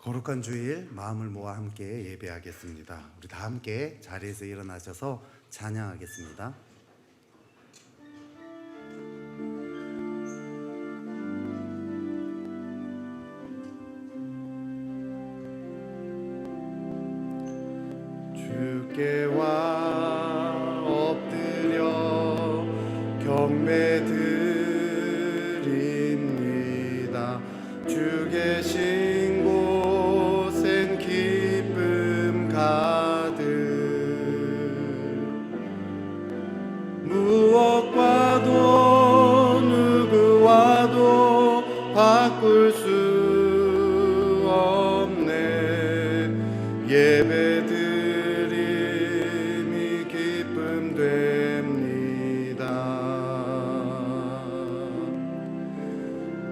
거룩한 주일 마음을 모아 함께 예배하겠습니다. 우리 다 함께 자리에서 일어나셔서 찬양하겠습니다. 주께와 엎드려 경배드립니다. 주 계신 곳엔 기쁨 가득 무엇과도 누구와도 바꿀 수 없네. 예배드림이 기쁨 됩니다.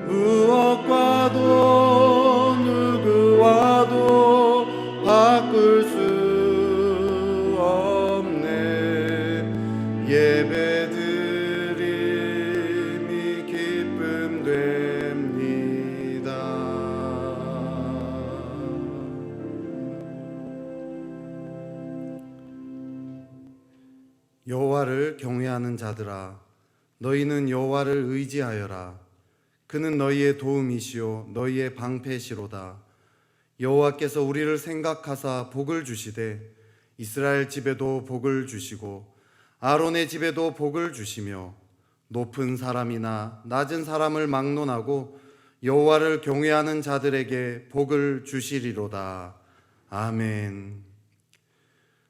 무엇과도 누구와도 바꿀 수 없네. 예배드림이 기쁨 됩니다. 여호와를 경외하는 자들아, 너희는 여호와를 의지하여라. 그는 너희의 도움이시요 너희의 방패시로다. 여호와께서 우리를 생각하사 복을 주시되 이스라엘 집에도 복을 주시고 아론의 집에도 복을 주시며 높은 사람이나 낮은 사람을 막론하고 여호와를 경외하는 자들에게 복을 주시리로다. 아멘.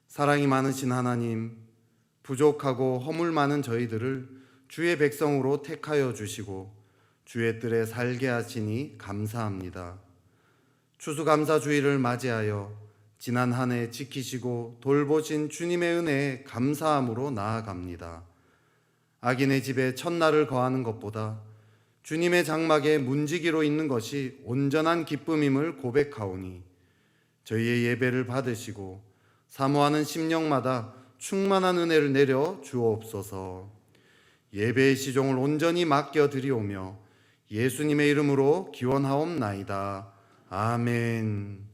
사랑이 많으신 하나님, 부족하고 허물 많은 저희들을 주의 백성으로 택하여 주시고 주의 뜰에 살게 하시니 감사합니다. 추수감사주의를 맞이하여 지난 한 해 지키시고 돌보신 주님의 은혜에 감사함으로 나아갑니다. 악인의 집에 첫날을 거하는 것보다 주님의 장막에 문지기로 있는 것이 온전한 기쁨임을 고백하오니 저희의 예배를 받으시고 사모하는 심령마다 충만한 은혜를 내려 주옵소서. 예배의 시종을 온전히 맡겨드리오며 예수님의 이름으로 기원하옵나이다. 아멘.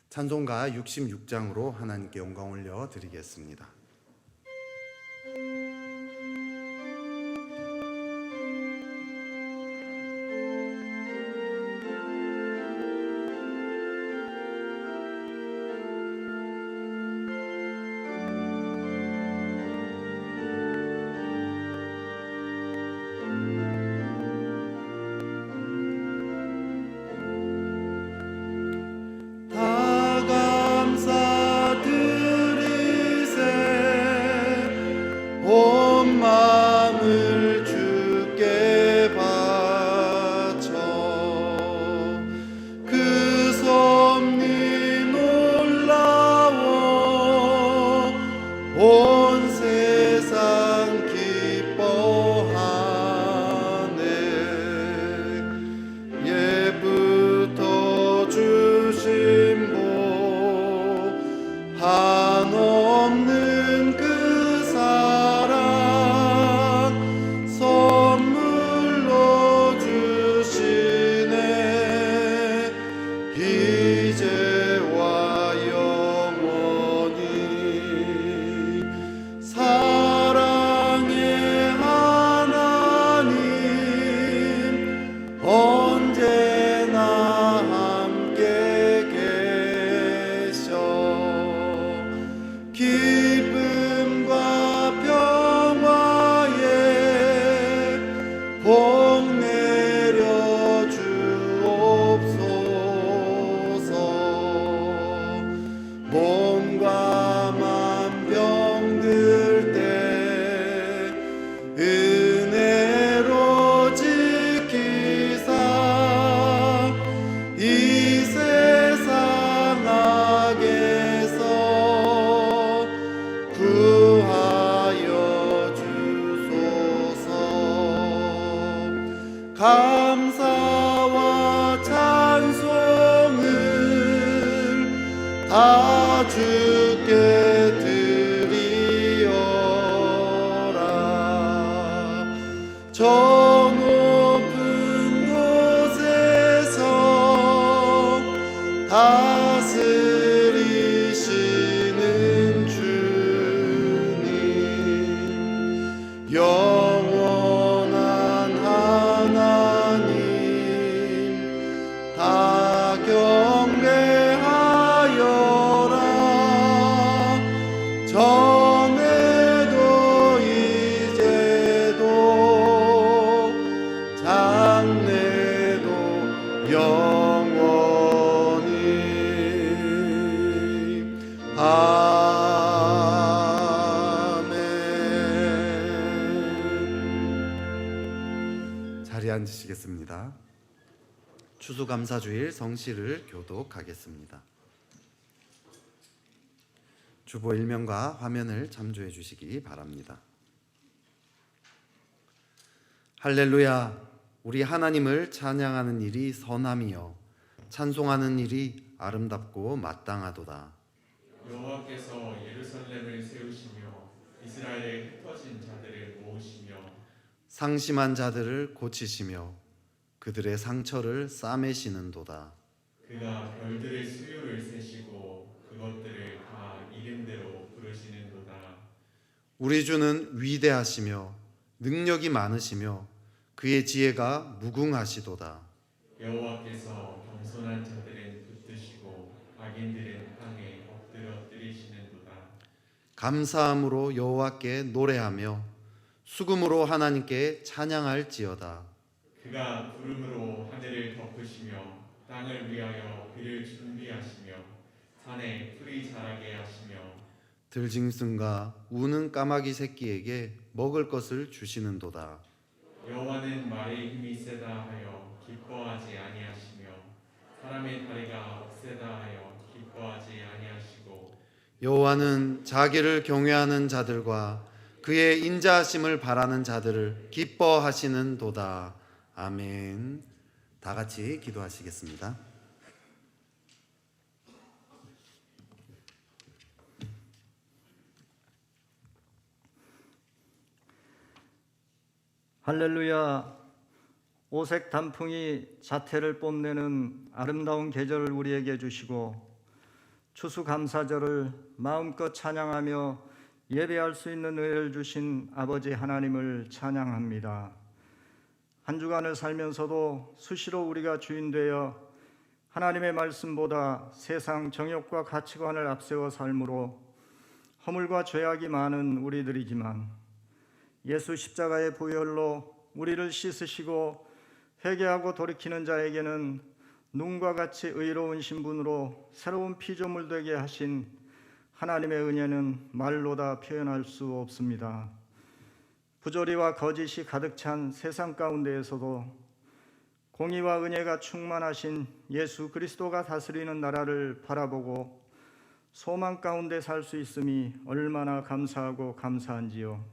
찬송가 66장으로 하나님께 영광 올려 드리겠습니다. 온 세상 기뻐하네. 옛부터 주신 복 한없는 그 사랑 선물로 주시네. 이제와 영원히 사랑의 하나님 언제나 함께 계셔. 기쁨과 평화에 복 내려 주옵소서. 몸과 맘 병들 때 은혜로 지키사 이 세상 악에서 구하여 주소서. 감사와 찬송을 다 주께 드리어라. 저 높은 곳에서 다 자리에 앉으시겠습니다. 추수감사주일 성시를 교독하겠습니다. 주보 일면과 화면을 참조해 주시기 바랍니다. 할렐루야, 우리 하나님을 찬양하는 일이 선함이요 찬송하는 일이 아름답고 마땅하도다. 여호와께서 예루살렘을 세우시며 이스라엘에 흩어진 자들을 모으시며 상심한 자들을 고치시며 그들의 상처를 싸매시는도다. 그가 별들의 수요를 세시고 그것들을 다 이름대로 부르시는도다. 우리 주는 위대하시며 능력이 많으시며 그의 지혜가 무궁하시도다. 여호와께서 겸손한 자들은 붙드시고 악인들은 땅에 엎드려 뜨리시는도다. 감사함으로 여호와께 노래하며 수금으로 하나님께 찬양할지어다. 그가 구름으로 하늘을 덮으시며 땅을 위하여 비를 준비하시며 산에 풀이 자라게 하시며 들짐승과 우는 까마귀 새끼에게 먹을 것을 주시는도다. 여호와는 말의 힘이 세다 하여 기뻐하지 아니하시며 사람의 다리가 억세다 하여 기뻐하지 아니하시고 여호와는 자기를 경외하는 자들과 그의 인자하심을 바라는 자들을 기뻐하시는도다. 아멘. 다 같이 기도하시겠습니다. 할렐루야. 오색 단풍이 자태를 뽐내는 아름다운 계절을 우리에게 주시고 추수감사절을 마음껏 찬양하며 예배할 수 있는 은혜를 주신 아버지 하나님을 찬양합니다. 한 주간을 살면서도 수시로 우리가 주인되어 하나님의 말씀보다 세상 정욕과 가치관을 앞세워 삶으로 허물과 죄악이 많은 우리들이지만 예수 십자가의 보혈로 우리를 씻으시고 회개하고 돌이키는 자에게는 눈과 같이 의로운 신분으로 새로운 피조물 되게 하신 하나님의 은혜는 말로 다 표현할 수 없습니다. 부조리와 거짓이 가득 찬 세상 가운데에서도 공의와 은혜가 충만하신 예수 그리스도가 다스리는 나라를 바라보고 소망 가운데 살 수 있음이 얼마나 감사하고 감사한지요.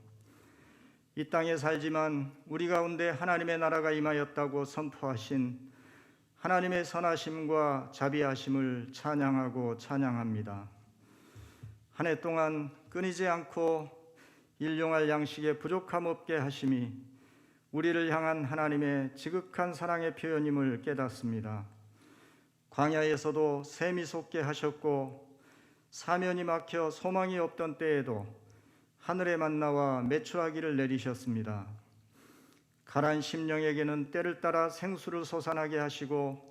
이 땅에 살지만 우리 가운데 하나님의 나라가 임하였다고 선포하신 하나님의 선하심과 자비하심을 찬양하고 찬양합니다. 한 해 동안 끊이지 않고 일용할 양식에 부족함 없게 하심이 우리를 향한 하나님의 지극한 사랑의 표현임을 깨닫습니다. 광야에서도 샘이 솟게 하셨고 사면이 막혀 소망이 없던 때에도 하늘의 만나와 메추라기를 내리셨습니다. 가란 심령에게는 때를 따라 생수를 솟아나게 하시고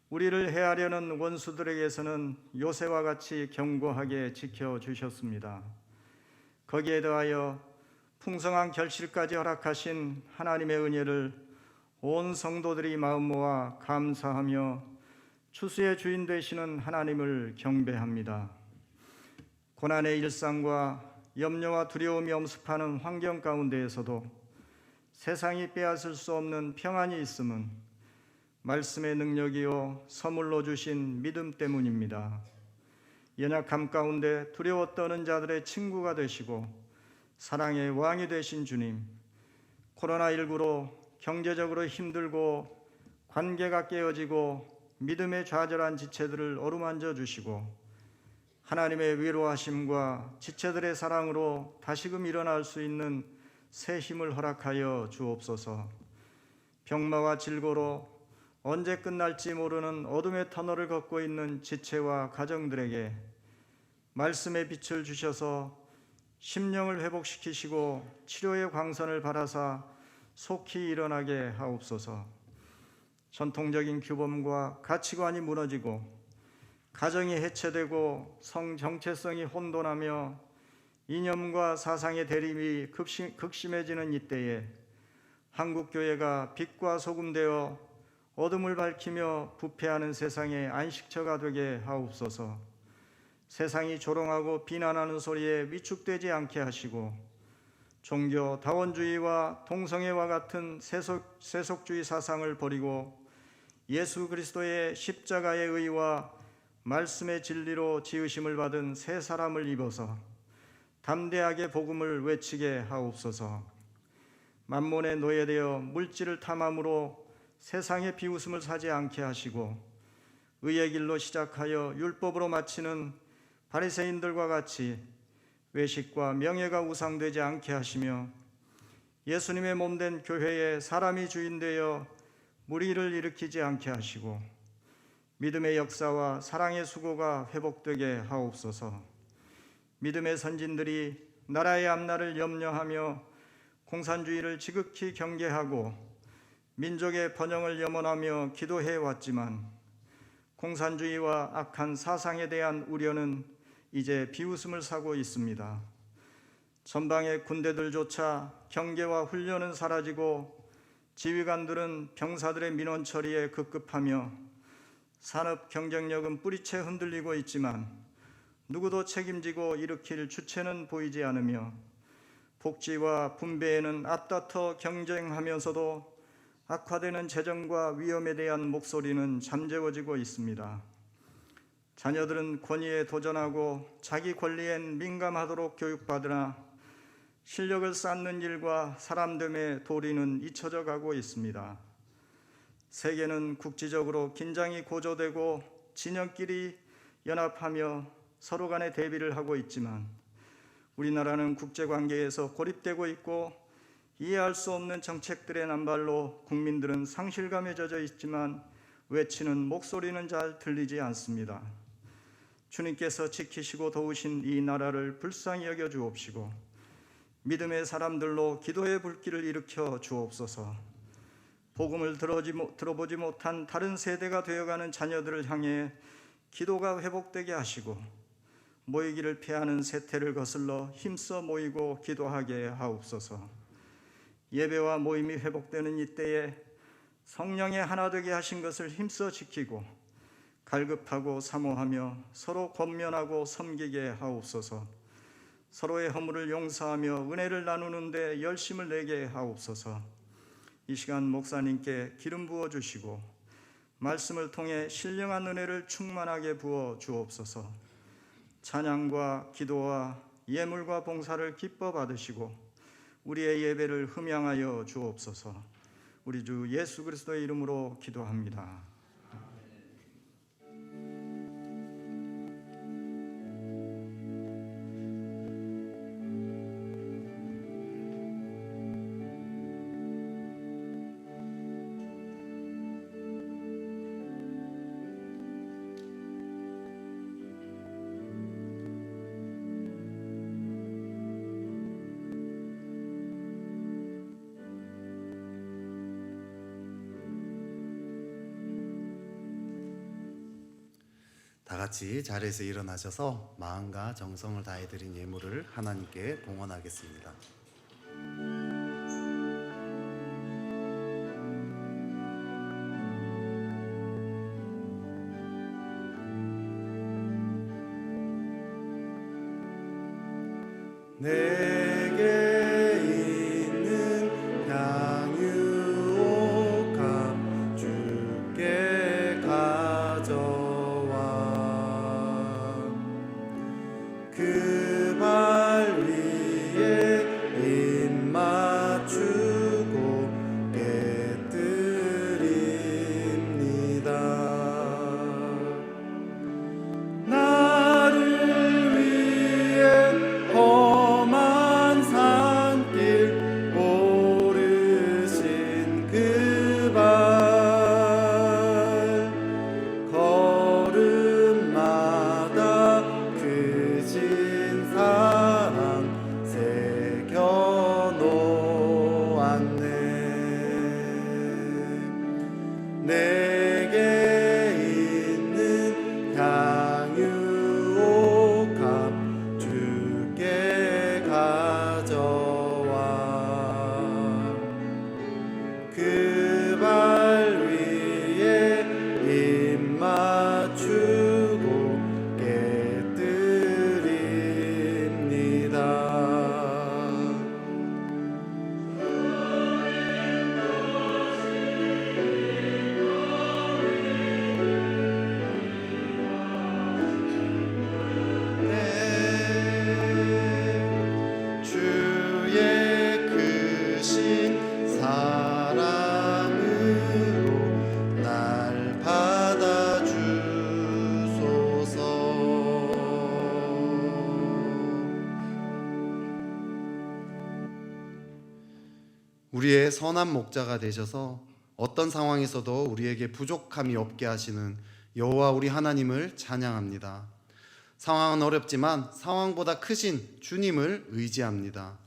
우리를 해하려는 원수들에게서는 요새와 같이 견고하게 지켜주셨습니다. 거기에 더하여 풍성한 결실까지 허락하신 하나님의 은혜를 온 성도들이 마음 모아 감사하며 추수의 주인 되시는 하나님을 경배합니다. 고난의 일상과 염려와 두려움이 엄습하는 환경 가운데에서도 세상이 빼앗을 수 없는 평안이 있음은 말씀의 능력이요 선물로 주신 믿음 때문입니다. 연약함 가운데 두려워 떠는 자들의 친구가 되시고 사랑의 왕이 되신 주님, 코로나19로 경제적으로 힘들고 관계가 깨어지고 믿음의 좌절한 지체들을 어루만져 주시고 하나님의 위로하심과 지체들의 사랑으로 다시금 일어날 수 있는 새 힘을 허락하여 주옵소서. 병마와 질고로 언제 끝날지 모르는 어둠의 터널을 걷고 있는 지체와 가정들에게 말씀의 빛을 주셔서 심령을 회복시키시고 치료의 광선을 발하사 속히 일어나게 하옵소서. 전통적인 규범과 가치관이 무너지고 가정이 해체되고 성 정체성이 혼돈하며 이념과 사상의 대립이 극심해지는 이때에 한국교회가 빛과 소금 되어 어둠을 밝히며 부패하는 세상의 안식처가 되게 하옵소서. 세상이 조롱하고 비난하는 소리에 위축되지 않게 하시고 종교 다원주의와 동성애와 같은 세속주의 사상을 버리고 예수 그리스도의 십자가의 의와 말씀의 진리로 지으심을 받은 새 사람을 입어서 담대하게 복음을 외치게 하옵소서. 만몬에 노예되어 물질을 탐함으로 세상의 비웃음을 사지 않게 하시고 의의 길로 시작하여 율법으로 마치는 바리새인들과 같이 외식과 명예가 우상되지 않게 하시며 예수님의 몸된 교회에 사람이 주인되어 무리를 일으키지 않게 하시고 믿음의 역사와 사랑의 수고가 회복되게 하옵소서. 믿음의 선진들이 나라의 앞날을 염려하며 공산주의를 지극히 경계하고 민족의 번영을 염원하며 기도해 왔지만 공산주의와 악한 사상에 대한 우려는 이제 비웃음을 사고 있습니다. 전방의 군대들조차 경계와 훈련은 사라지고 지휘관들은 병사들의 민원 처리에 급급하며 산업 경쟁력은 뿌리채 흔들리고 있지만 누구도 책임지고 일으킬 주체는 보이지 않으며 복지와 분배에는 앞다퉈 경쟁하면서도 악화되는 재정과 위험에 대한 목소리는 잠재워지고 있습니다. 자녀들은 권위에 도전하고 자기 권리엔 민감하도록 교육받으나 실력을 쌓는 일과 사람됨의 도리는 잊혀져 가고 있습니다. 세계는 국지적으로 긴장이 고조되고 진영끼리 연합하며 서로 간의 대비를 하고 있지만 우리나라는 국제관계에서 고립되고 있고 이해할 수 없는 정책들의 남발로 국민들은 상실감에 젖어 있지만 외치는 목소리는 잘 들리지 않습니다. 주님께서 지키시고 도우신 이 나라를 불쌍히 여겨 주옵시고 믿음의 사람들로 기도의 불길을 일으켜 주옵소서. 복음을 들어보지 못한 다른 세대가 되어가는 자녀들을 향해 기도가 회복되게 하시고 모이기를 피하는 세태를 거슬러 힘써 모이고 기도하게 하옵소서. 예배와 모임이 회복되는 이때에 성령의 하나 되게 하신 것을 힘써 지키고 갈급하고 사모하며 서로 권면하고 섬기게 하옵소서. 서로의 허물을 용서하며 은혜를 나누는 데 열심을 내게 하옵소서. 이 시간 목사님께 기름 부어 주시고 말씀을 통해 신령한 은혜를 충만하게 부어 주옵소서. 찬양과 기도와 예물과 봉사를 기뻐 받으시고 우리의 예배를 흠양하여 주옵소서. 우리 주 예수 그리스도의 이름으로 기도합니다. 다 같이 자리에서 일어나셔서 마음과 정성을 다해 드린 예물을 하나님께 봉헌하겠습니다. 내게 있는 향유옥합 주께 가져와 그 발 위에 입 맞추고 깨뜨립니다. 나를 위해 험한 산길 오르신 그 발 걸음마다 크신 사랑 새겨놓았네. 내게 있는 향유옥합 주께 가져와 그 발 위에 입 맞추고 깨뜨립니다. 선한 목자가 되셔서 어떤 상황에서도 우리에게 부족함이 없게 하시는 여호와 우리 하나님을 찬양합니다. 상황은 어렵지만 상황보다 크신 주님을 의지합니다.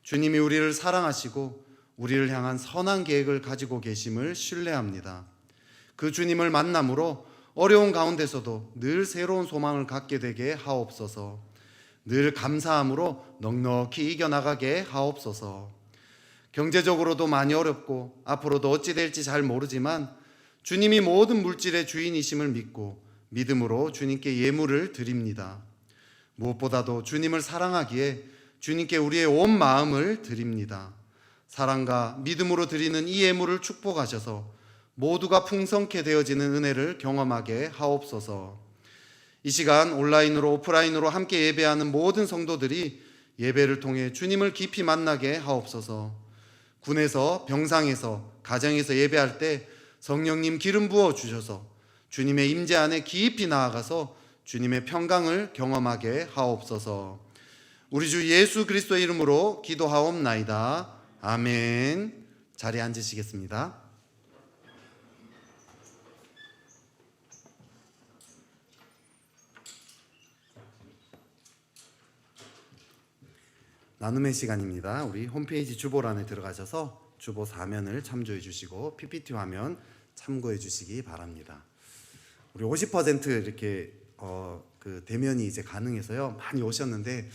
주님이 우리를 사랑하시고 우리를 향한 선한 계획을 가지고 계심을 신뢰합니다. 그 주님을 만남으로 어려운 가운데서도 늘 새로운 소망을 갖게 되게 하옵소서. 늘 감사함으로 넉넉히 이겨나가게 하옵소서. 경제적으로도 많이 어렵고 앞으로도 어찌 될지 잘 모르지만 주님이 모든 물질의 주인이심을 믿고 믿음으로 주님께 예물을 드립니다. 무엇보다도 주님을 사랑하기에 주님께 우리의 온 마음을 드립니다. 사랑과 믿음으로 드리는 이 예물을 축복하셔서 모두가 풍성케 되어지는 은혜를 경험하게 하옵소서. 이 시간 온라인으로 오프라인으로 함께 예배하는 모든 성도들이 예배를 통해 주님을 깊이 만나게 하옵소서. 군에서, 병상에서, 가정에서 예배할 때 성령님 기름 부어 주셔서 주님의 임재 안에 깊이 나아가서 주님의 평강을 경험하게 하옵소서. 우리 주 예수 그리스도의 이름으로 기도하옵나이다. 아멘. 자리에 앉으시겠습니다. 나눔의 시간입니다. 우리 홈페이지 주보란에 들어가셔서 주보 4면을 참조해 주시고 PPT 화면 참고해 주시기 바랍니다. 우리 50% 이렇게 그 대면이 이제 가능해서요. 많이 오셨는데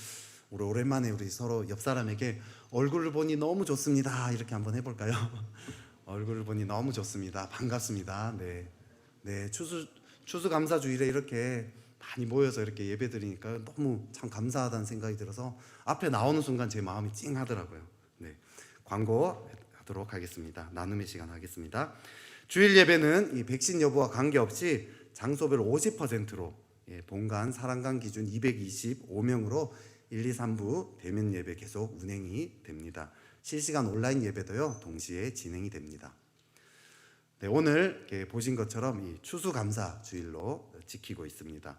우리 오랜만에 우리 서로 옆 사람에게 얼굴을 보니 너무 좋습니다. 이렇게 한번 해볼까요? 얼굴을 보니 너무 좋습니다. 반갑습니다. 네, 추수감사주일에 이렇게 많이 모여서 이렇게 예배드리니까 너무 참 감사하다는 생각이 들어서 앞에 나오는 순간 제 마음이 찡하더라고요. 네, 광고하도록 하겠습니다. 나눔의 시간 하겠습니다. 주일 예배는 이 백신 여부와 관계없이 장소별 50%로 본관 사랑관 기준 225명으로 1, 2, 3부 대면 예배 계속 운행이 됩니다. 실시간 온라인 예배도요 동시에 진행이 됩니다. 네, 오늘 보신 것처럼 이 추수감사 주일로 지키고 있습니다.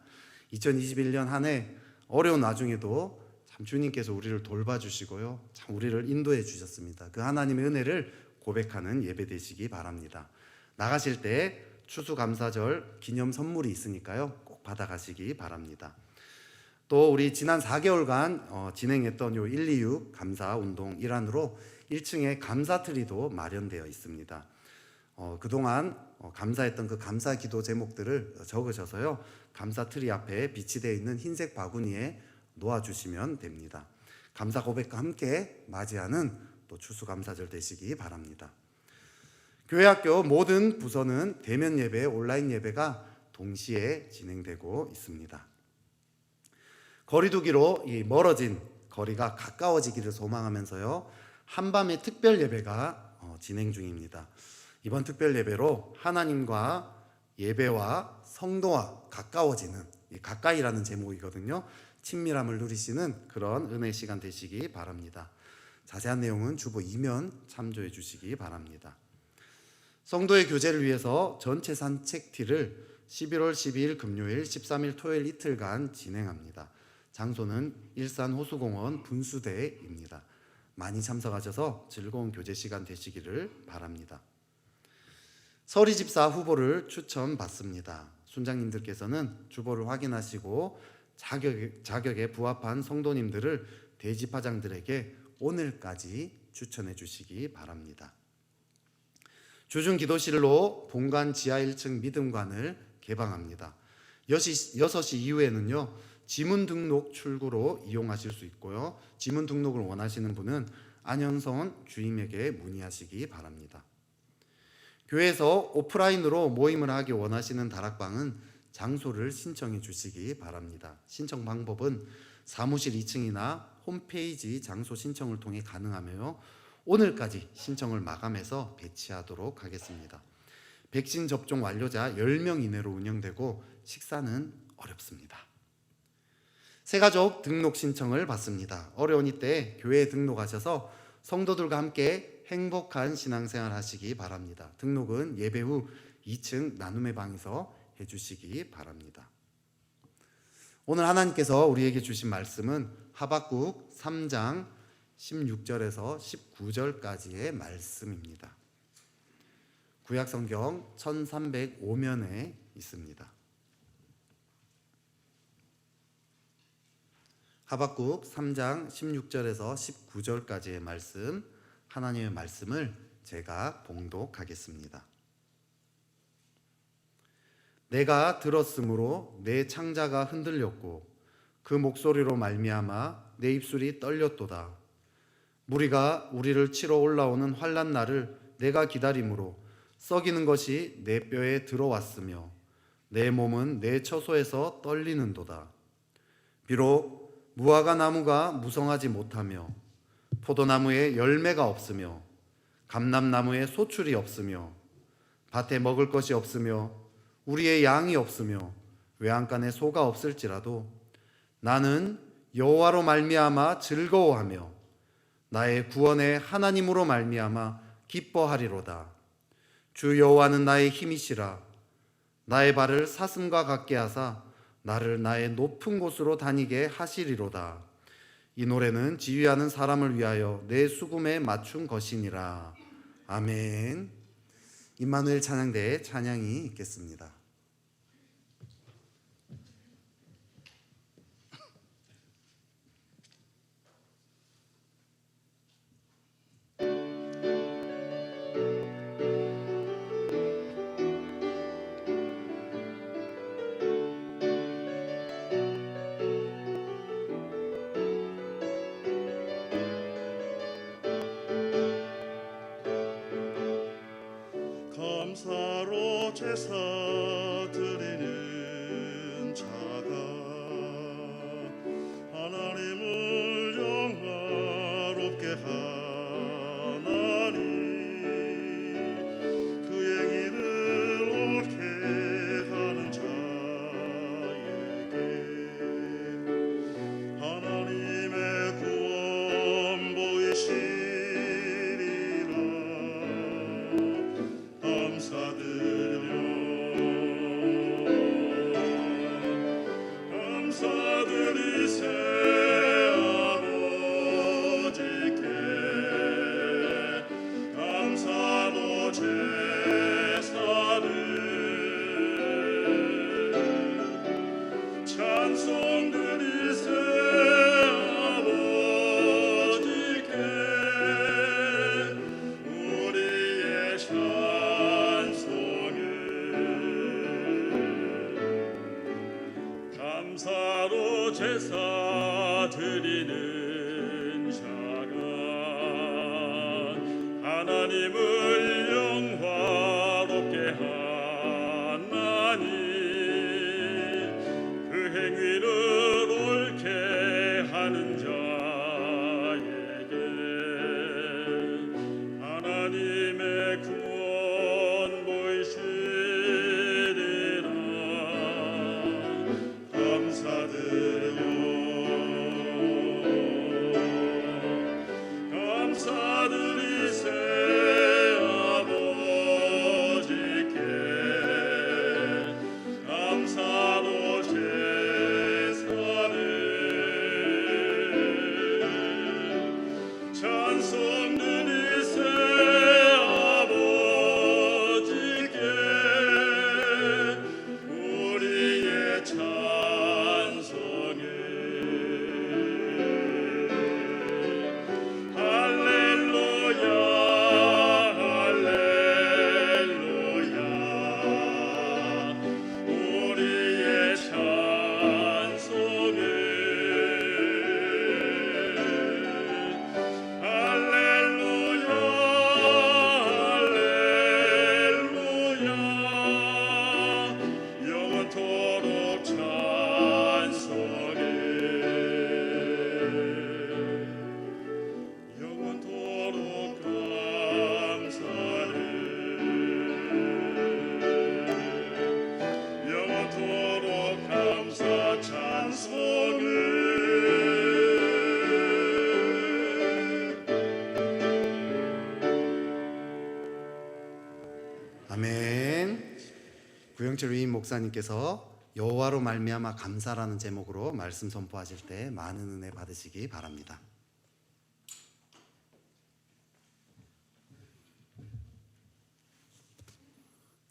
2021년 한 해 어려운 와중에도 참 주님께서 우리를 돌봐주시고요, 참 우리를 인도해 주셨습니다. 그 하나님의 은혜를 고백하는 예배 되시기 바랍니다. 나가실 때 추수감사절 기념 선물이 있으니까요 꼭 받아가시기 바랍니다. 또 우리 지난 4개월간 진행했던 요 126 감사 운동 일환으로 1층에 감사트리도 마련되어 있습니다. 그동안 감사했던 그 감사 기도 제목들을 적으셔서요 감사트리 앞에 비치되어 있는 흰색 바구니에 놓아주시면 됩니다. 감사 고백과 함께 맞이하는 또 추수감사절 되시기 바랍니다. 교회학교 모든 부서는 대면 예배, 온라인 예배가 동시에 진행되고 있습니다. 거리두기로 이 멀어진 거리가 가까워지기를 소망하면서요 한밤의 특별 예배가 진행 중입니다. 이번 특별 예배로 하나님과 예배와 성도와 가까워지는, 가까이라는 제목이거든요. 친밀함을 누리시는 그런 은혜 시간 되시기 바랍니다. 자세한 내용은 주보 2면 참조해 주시기 바랍니다. 성도의 교제를 위해서 전체 산책티를 11월 12일 금요일, 13일 토요일 이틀간 진행합니다. 장소는 일산 호수공원 분수대입니다. 많이 참석하셔서 즐거운 교제 시간 되시기를 바랍니다. 서리집사 후보를 추천받습니다. 순장님들께서는 주보를 확인하시고 자격에 부합한 성도님들을 대집화장들에게 오늘까지 추천해 주시기 바랍니다. 주중 기도실로 본관 지하 1층 믿음관을 개방합니다. 6시 이후에는요 지문 등록 출구로 이용하실 수 있고요, 지문 등록을 원하시는 분은 안현선 주임에게 문의하시기 바랍니다. 교회에서 오프라인으로 모임을 하기 원하시는 다락방은 장소를 신청해 주시기 바랍니다. 신청 방법은 사무실 2층이나 홈페이지 장소 신청을 통해 가능하며 오늘까지 신청을 마감해서 배치하도록 하겠습니다. 백신 접종 완료자 10명 이내로 운영되고 식사는 어렵습니다. 새가족 등록 신청을 받습니다. 어려운 이때 교회에 등록하셔서 성도들과 함께 행복한 신앙생활 하시기 바랍니다. 등록은 예배 후 2층 나눔의 방에서 해주시기 바랍니다. 오늘 하나님께서 우리에게 주신 말씀은 하박국 3장 16절에서 19절까지의 말씀입니다. 구약 성경 1305면에 있습니다. 하박국 3장 16절에서 19절까지의 말씀, 하나님의 말씀을 제가 봉독하겠습니다. 내가 들었으므로 내 창자가 흔들렸고 그 목소리로 말미암아 내 입술이 떨렸도다. 무리가 우리를 치러 올라오는 환난 날을 내가 기다림으로 썩이는 것이 내 뼈에 들어왔으며 내 몸은 내 처소에서 떨리는도다. 비록 무화과 나무가 무성하지 못하며 포도나무에 열매가 없으며 감람나무에 소출이 없으며 밭에 먹을 것이 없으며 우리의 양이 없으며 외양간에 소가 없을지라도 나는 여호와로 말미암아 즐거워하며 나의 구원의 하나님으로 말미암아 기뻐하리로다. 주 여호와는 나의 힘이시라. 나의 발을 사슴과 같게 하사 나를 나의 높은 곳으로 다니게 하시리로다. 이 노래는 지휘하는 사람을 위하여 내 수금에 맞춘 것이니라. 아멘. 임마누엘 찬양대의 찬양이 있겠습니다. 감사로 제사 드리는 자가 하나님을 영화롭게 하나니 그의 길을 옳게 하는 자에게 하나님의 구원 보이시리라. 감사드리세 아버지께 감사로 제사를 찬송드리세 아버지께 우리의 감사로 제사 드리는 자가 하나님을 영화롭게 하나니 그 행위를 옳게 하는 자에게 하나님의 구원 보이시리라. 감사드리세 아버지께 감사로 제사를 찬송드리세 아버지께 우리의 찬송을 할렐루야 할렐루야 우리의 찬송을 할렐루야 할렐루야 영원토록 찬송을 영원토록 감사를 영원토록 감사 찬송을 아멘. 구영철 위임 목사님께서 여호와로 말미암아 감사라는 제목으로 말씀 선포하실 때 많은 은혜 받으시기 바랍니다.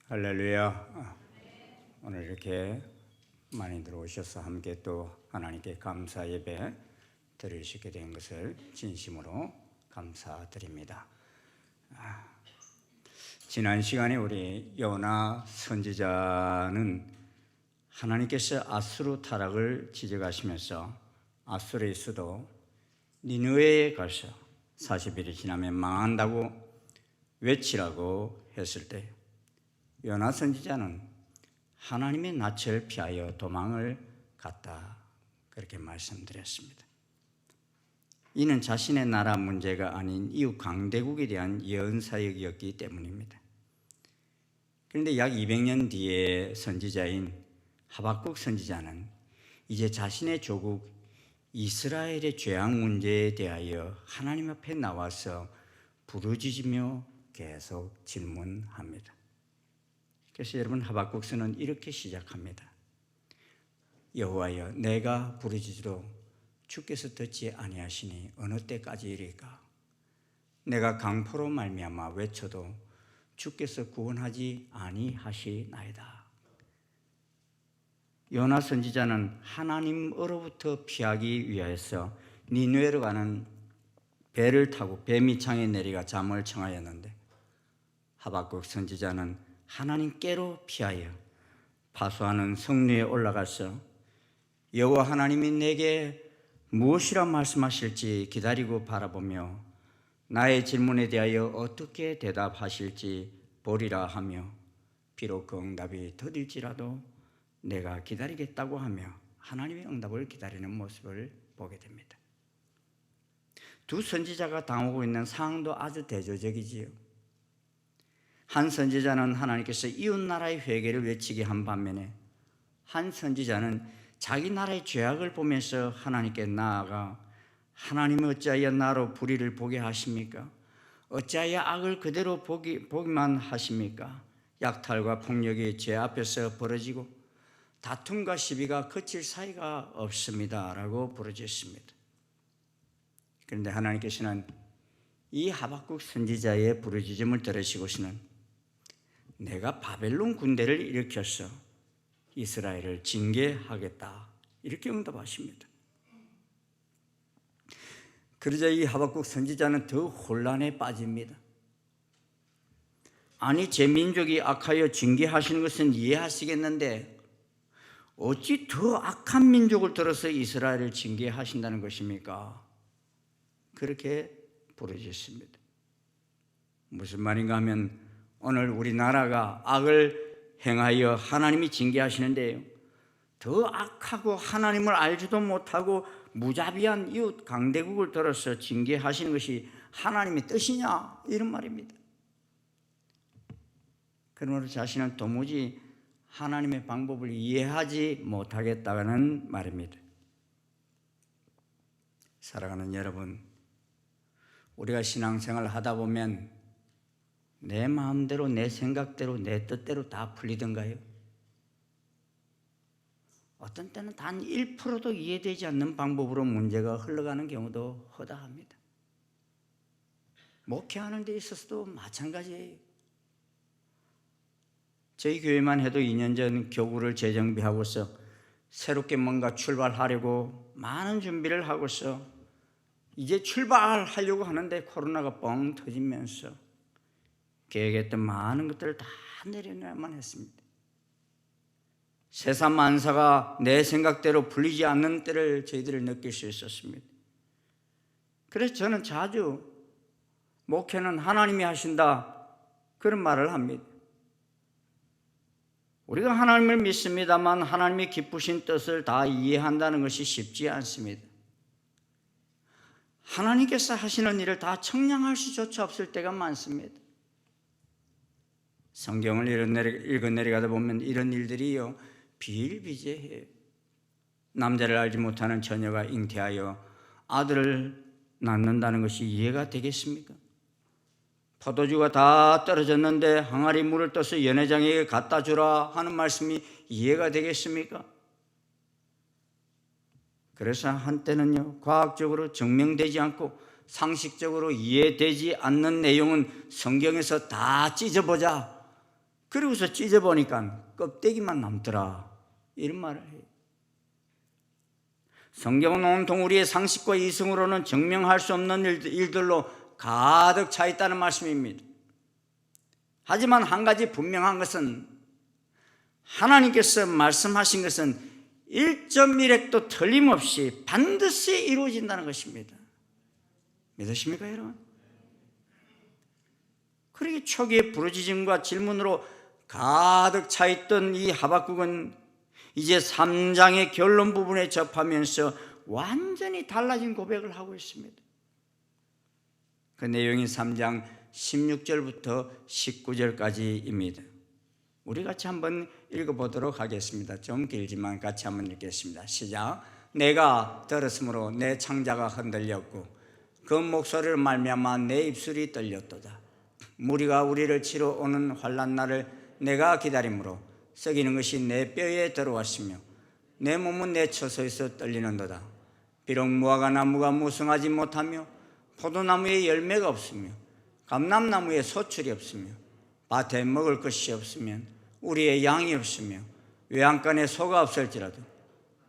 할렐루야. 오늘 이렇게 많이들 오셔서 함께 또 하나님께 감사 예배 드릴 수 있게 된 것을 진심으로 감사드립니다. 지난 시간에 우리 요나 선지자는 하나님께서 아수르 타락을 지적하시면서 아수르의 수도 니느웨에 가서 40일이 지나면 망한다고 외치라고 했을 때 요나 선지자는 하나님의 낯을 피하여 도망을 갔다, 그렇게 말씀드렸습니다. 이는 자신의 나라 문제가 아닌 이웃 강대국에 대한 예언 사역이었기 때문입니다. 그런데 약 200년 뒤에 선지자인 하박국 선지자는 이제 자신의 조국 이스라엘의 죄악 문제에 대하여 하나님 앞에 나와서 부르짖으며 계속 질문합니다. 그래서 여러분, 하박국서는 이렇게 시작합니다. 여호와여, 내가 부르짖어도 주께서 듣지 아니하시니 어느 때까지이리까? 내가 강포로 말미암아 외쳐도 주께서 구원하지 아니하시나이다. 요나 선지자는 하나님으로부터 피하기 위하여서 니느웨로 가는 배를 타고 배 밑창에 내려가 잠을 청하였는데, 하박국 선지자는 하나님께로 피하여 파수하는 성류에 올라가서 여호와 하나님이 내게 무엇이라 말씀하실지 기다리고 바라보며 나의 질문에 대하여 어떻게 대답하실지 보리라 하며, 비록 그 응답이 더딜지라도 내가 기다리겠다고 하며 하나님의 응답을 기다리는 모습을 보게 됩니다. 두 선지자가 당하고 있는 상황도 아주 대조적이지요. 한 선지자는 하나님께서 이웃 나라의 회개를 외치게 한 반면에, 한 선지자는 자기 나라의 죄악을 보면서 하나님께 나아가 하나님은 어찌하여 나로 불의를 보게 하십니까? 어찌하여 악을 그대로 보기만 하십니까? 약탈과 폭력이 제 앞에서 벌어지고 다툼과 시비가 그칠 사이가 없습니다 라고 부르짖습니다. 그런데 하나님께서는 이 하박국 선지자의 부르짖음을 들으시고서는 내가 바벨론 군대를 일으켜서 이스라엘을 징계하겠다, 이렇게 응답하십니다. 그러자 이 하박국 선지자는 더 혼란에 빠집니다. 아니, 제 민족이 악하여 징계하시는 것은 이해하시겠는데 어찌 더 악한 민족을 들어서 이스라엘을 징계하신다는 것입니까? 그렇게 부르짖습니다. 무슨 말인가 하면, 오늘 우리나라가 악을 행하여 하나님이 징계하시는데요, 더 악하고 하나님을 알지도 못하고 무자비한 이웃 강대국을 들어서 징계하시는 것이 하나님의 뜻이냐, 이런 말입니다. 그러므로 자신은 도무지 하나님의 방법을 이해하지 못하겠다는 말입니다. 사랑하는 여러분, 우리가 신앙생활을 하다 보면 내 마음대로, 내 생각대로, 내 뜻대로 다 풀리던가요? 어떤 때는 단 1%도 이해되지 않는 방법으로 문제가 흘러가는 경우도 허다합니다. 목회하는 데 있어서도 마찬가지예요. 저희 교회만 해도 2년 전 교구를 재정비하고서 새롭게 뭔가 출발하려고 많은 준비를 하고서 이제 출발하려고 하는데 코로나가 뻥 터지면서 계획했던 많은 것들을 다 내려놔야만 했습니다. 세사만사가 내 생각대로 풀리지 않는 때를 저희들이 느낄 수 있었습니다. 그래서 저는 자주 목회는 하나님이 하신다, 그런 말을 합니다. 우리가 하나님을 믿습니다만 하나님이 기쁘신 뜻을 다 이해한다는 것이 쉽지 않습니다. 하나님께서 하시는 일을 다 청량할 수조차 없을 때가 많습니다. 성경을 읽어내려가다 보면 이런 일들이요, 비일비재해요. 남자를 알지 못하는 처녀가 잉태하여 아들을 낳는다는 것이 이해가 되겠습니까? 포도주가 다 떨어졌는데 항아리 물을 떠서 연회장에게 갖다 주라 하는 말씀이 이해가 되겠습니까? 그래서 한때는요, 과학적으로 증명되지 않고 상식적으로 이해되지 않는 내용은 성경에서 다 찢어보자, 그리고서 찢어보니까 껍데기만 남더라. 이런 말을 해요. 성경은 온통 우리의 상식과 이성으로는 증명할 수 없는 일들로 가득 차 있다는 말씀입니다. 하지만 한 가지 분명한 것은 하나님께서 말씀하신 것은 1.1획도 틀림없이 반드시 이루어진다는 것입니다. 믿으십니까, 여러분? 그렇게 초기에 부르짖음과 질문으로 가득 차 있던 이 하박국은 이제 3장의 결론 부분에 접하면서 완전히 달라진 고백을 하고 있습니다. 그 내용이 3장 16절부터 19절까지입니다. 우리 같이 한번 읽어보도록 하겠습니다. 좀 길지만 같이 한번 읽겠습니다. 시작. 내가 들었으므로 내 창자가 흔들렸고 그 목소리를 말미암아 내 입술이 떨렸도다. 무리가 우리를 치러 오는 환난 날을 내가 기다림으로 썩이는 것이 내 뼈에 들어왔으며 내 몸은 내 처소에서 떨리는도다. 비록 무화과 나무가 무성하지 못하며 포도나무에 열매가 없으며 감람나무에 소출이 없으며 밭에 먹을 것이 없으면 우리의 양이 없으며 외양간에 소가 없을지라도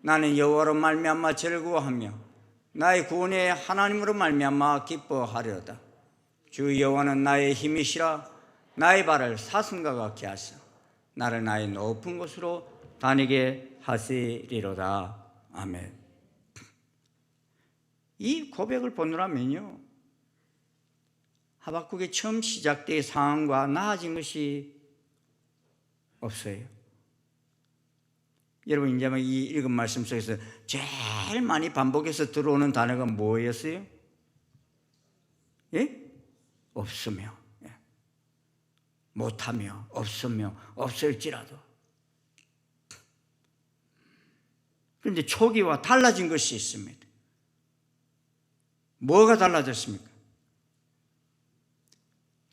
나는 여호와로 말미암아 즐거워하며 나의 구원의 하나님으로 말미암아 기뻐하리로다. 주 여호와는 나의 힘이시라. 나의 발을 사슴과 같게 하사 나를 나의 높은 곳으로 다니게 하시리로다. 아멘. 이 고백을 보느라면요, 하박국의 처음 시작된 상황과 나아진 것이 없어요. 여러분, 이제 이 읽은 말씀 속에서 제일 많이 반복해서 들어오는 단어가 뭐였어요? 예? 없으며, 예. 못하며, 없으며, 없을지라도. 그런데 초기와 달라진 것이 있습니다. 뭐가 달라졌습니까?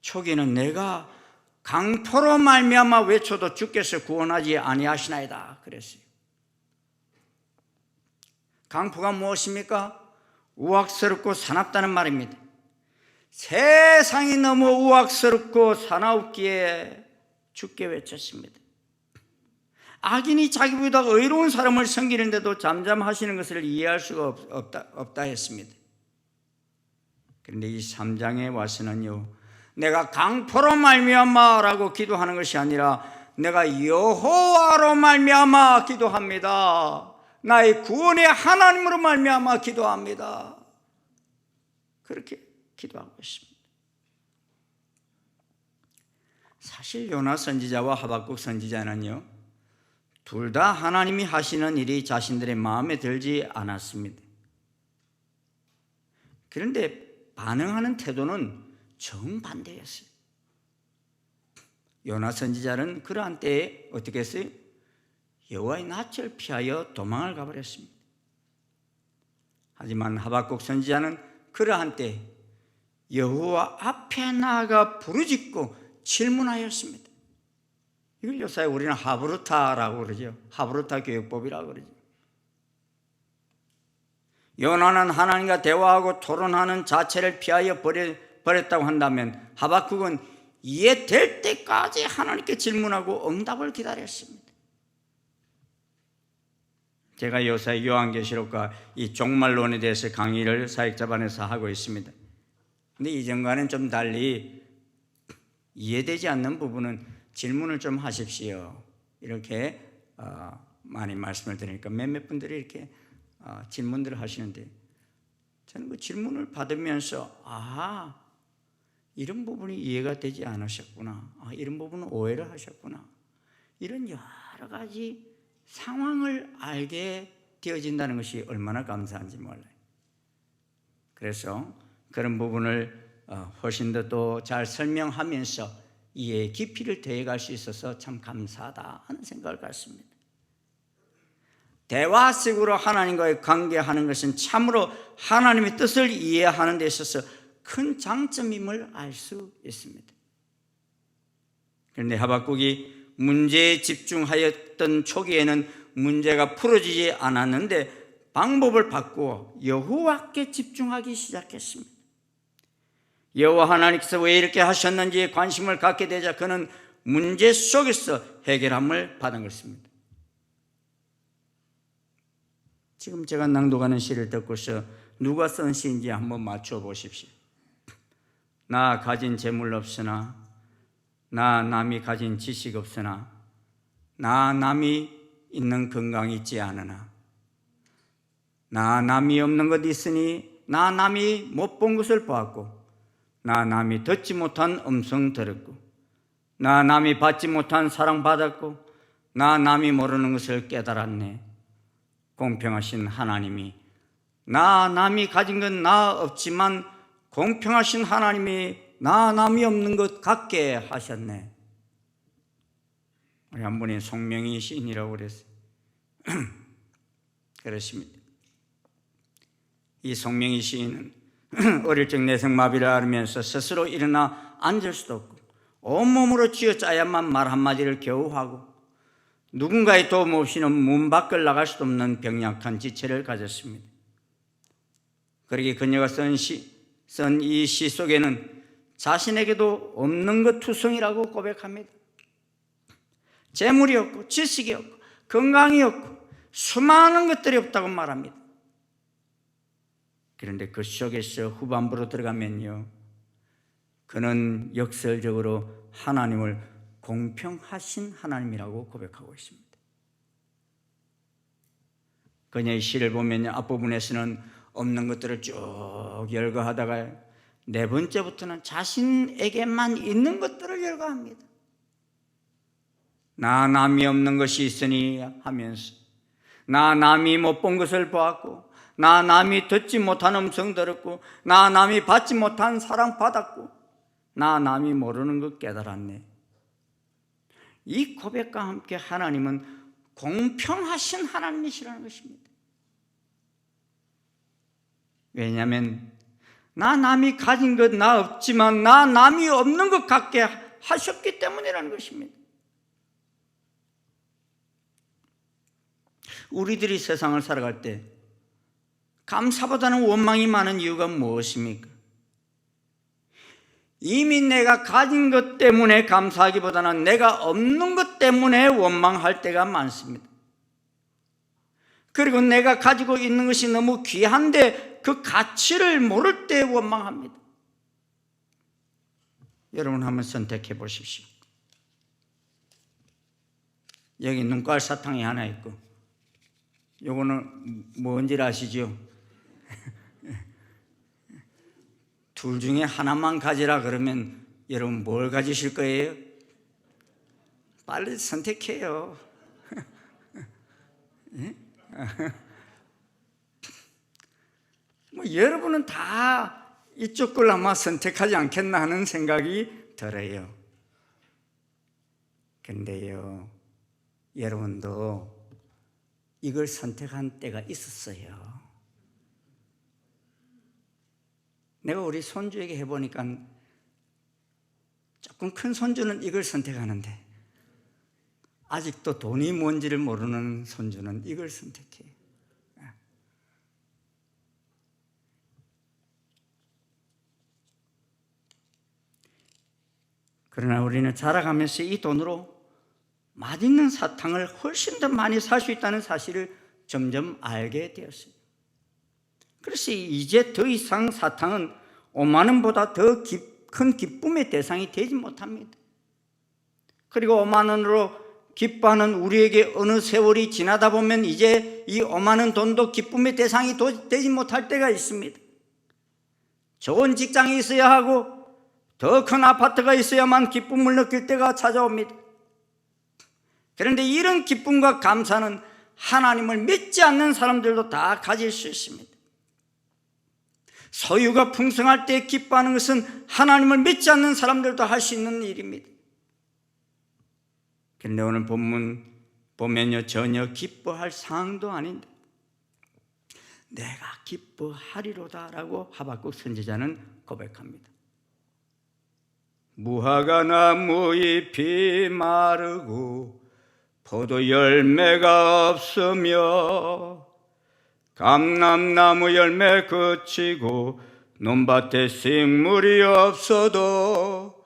초기는 내가 강포로 말미암아 외쳐도 주께서 구원하지 아니하시나이다 그랬어요. 강포가 무엇입니까? 우악스럽고 사납다는 말입니다. 세상이 너무 우악스럽고 사나웠기에 주께 외쳤습니다. 악인이 자기보다 의로운 사람을 섬기는데도 잠잠하시는 것을 이해할 수가 없다 했습니다. 그런데 이 3장에 와서는요, 내가 강포로 말미암아라고 기도하는 것이 아니라 내가 여호와로 말미암아 기도합니다. 나의 구원의 하나님으로 말미암아 기도합니다. 그렇게 기도하고 있습니다. 사실 요나 선지자와 하박국 선지자는요, 둘 다 하나님이 하시는 일이 자신들의 마음에 들지 않았습니다. 그런데 반응하는 태도는 정반대였어요. 요나 선지자는 그러한 때에 어떻게 했어요? 여호와의 낯을 피하여 도망을 가버렸습니다. 하지만 하박국 선지자는 그러한 때 여호와 앞에 나아가 부르짖고 질문하였습니다. 이걸 요새 우리는 하브루타라고 그러죠. 하브루타 교육법이라고 그러죠. 요나는 하나님과 대화하고 토론하는 자체를 피하여 버렸다고 한다면 하박국은 이해될 때까지 하나님께 질문하고 응답을 기다렸습니다. 제가 요새 요한계시록과 이 종말론에 대해서 강의를 사역자반에서 하고 있습니다. 근데 이전과는 좀 달리 이해되지 않는 부분은 질문을 좀 하십시오. 이렇게 많이 말씀을 드리니까 몇몇 분들이 이렇게 질문들을 하시는데, 저는 그 질문을 받으면서 이런 부분이 이해가 되지 않으셨구나, 이런 부분은 오해를 하셨구나, 이런 여러 가지 상황을 알게 되어진다는 것이 얼마나 감사한지 몰라요. 그래서 그런 부분을 훨씬 더 또 잘 설명하면서 이해의 깊이를 더해갈 수 있어서 참 감사하다 하는 생각을 갖습니다. 대화식으로 하나님과의 관계하는 것은 참으로 하나님의 뜻을 이해하는 데 있어서 큰 장점임을 알 수 있습니다. 그런데 하박국이 문제에 집중하였던 초기에는 문제가 풀어지지 않았는데 방법을 바꾸어 여호와께 집중하기 시작했습니다. 여호와 하나님께서 왜 이렇게 하셨는지에 관심을 갖게 되자 그는 문제 속에서 해결함을 받은 것입니다. 지금 제가 낭독하는 시를 듣고서 누가 쓴 시인지 한번 맞춰 보십시오. 나 가진 재물 없으나, 나 남이 가진 지식 없으나, 나 남이 있는 건강 있지 않으나, 나 남이 없는 것 있으니, 나 남이 못 본 것을 보았고, 나 남이 듣지 못한 음성 들었고, 나 남이 받지 못한 사랑 받았고, 나 남이 모르는 것을 깨달았네. 공평하신 하나님이, 나 남이 가진 건 나 없지만 공평하신 하나님이 나 남이 없는 것 같게 하셨네. 우리 한 분이 송명희 시인이라고 그랬어요. 그렇습니다. 이 송명희 시인은 어릴 적 내성마비를 앓으면서 스스로 일어나 앉을 수도 없고 온몸으로 쥐어짜야만 말 한마디를 겨우 하고 누군가의 도움 없이는 문 밖을 나갈 수도 없는 병약한 지체를 가졌습니다. 그러기에 그녀가 쓴 이 시 속에는 자신에게도 없는 것 투성이라고 고백합니다. 재물이 없고 지식이 없고 건강이 없고 수많은 것들이 없다고 말합니다. 그런데 그 속에서 후반부로 들어가면요, 그는 역설적으로 하나님을 공평하신 하나님이라고 고백하고 있습니다. 그녀의 시를 보면 앞부분에서는 없는 것들을 쭉 열거하다가 네 번째부터는 자신에게만 있는 것들을 열거합니다. 나 남이 없는 것이 있으니 하면서, 나 남이 못 본 것을 보았고, 나 남이 듣지 못한 음성 들었고, 나 남이 받지 못한 사랑 받았고, 나 남이 모르는 것 깨달았네. 이 고백과 함께 하나님은 공평하신 하나님이시라는 것입니다. 왜냐하면 나 남이 가진 것 나 없지만 나 남이 없는 것 같게 하셨기 때문이라는 것입니다. 우리들이 세상을 살아갈 때 감사보다는 원망이 많은 이유가 무엇입니까? 이미 내가 가진 것 때문에 감사하기보다는 내가 없는 것 때문에 원망할 때가 많습니다. 그리고 내가 가지고 있는 것이 너무 귀한데 그 가치를 모를 때 원망합니다. 여러분 한번 선택해 보십시오. 여기 눈깔 사탕이 하나 있고, 요거는 뭔지 아시죠? 둘 중에 하나만 가지라 그러면 여러분 뭘 가지실 거예요? 빨리 선택해요. 뭐 여러분은 다 이쪽 걸 아마 선택하지 않겠나 하는 생각이 들어요. 근데요, 여러분도 이걸 선택한 때가 있었어요. 내가 우리 손주에게 해보니까 조금 큰 손주는 이걸 선택하는데 아직도 돈이 뭔지를 모르는 손주는 이걸 선택해요. 그러나 우리는 자라가면서 이 돈으로 맛있는 사탕을 훨씬 더 많이 살 수 있다는 사실을 점점 알게 되었어요. 그래서 이제 더 이상 사탕은 5만 원보다 더 큰 기쁨의 대상이 되지 못합니다. 그리고 5만 원으로 기뻐하는 우리에게 어느 세월이 지나다 보면 이제 이 5만 원 돈도 기쁨의 대상이 되지 못할 때가 있습니다. 좋은 직장이 있어야 하고 더 큰 아파트가 있어야만 기쁨을 느낄 때가 찾아옵니다. 그런데 이런 기쁨과 감사는 하나님을 믿지 않는 사람들도 다 가질 수 있습니다. 소유가 풍성할 때 기뻐하는 것은 하나님을 믿지 않는 사람들도 할 수 있는 일입니다. 그런데 오늘 본문 보면요, 전혀 기뻐할 상황도 아닌데 내가 기뻐하리로다라고 하박국 선지자는 고백합니다. 무화과 나무 잎이 마르고 포도 열매가 없으며 감람나무 열매 그치고 논밭에 식물이 없어도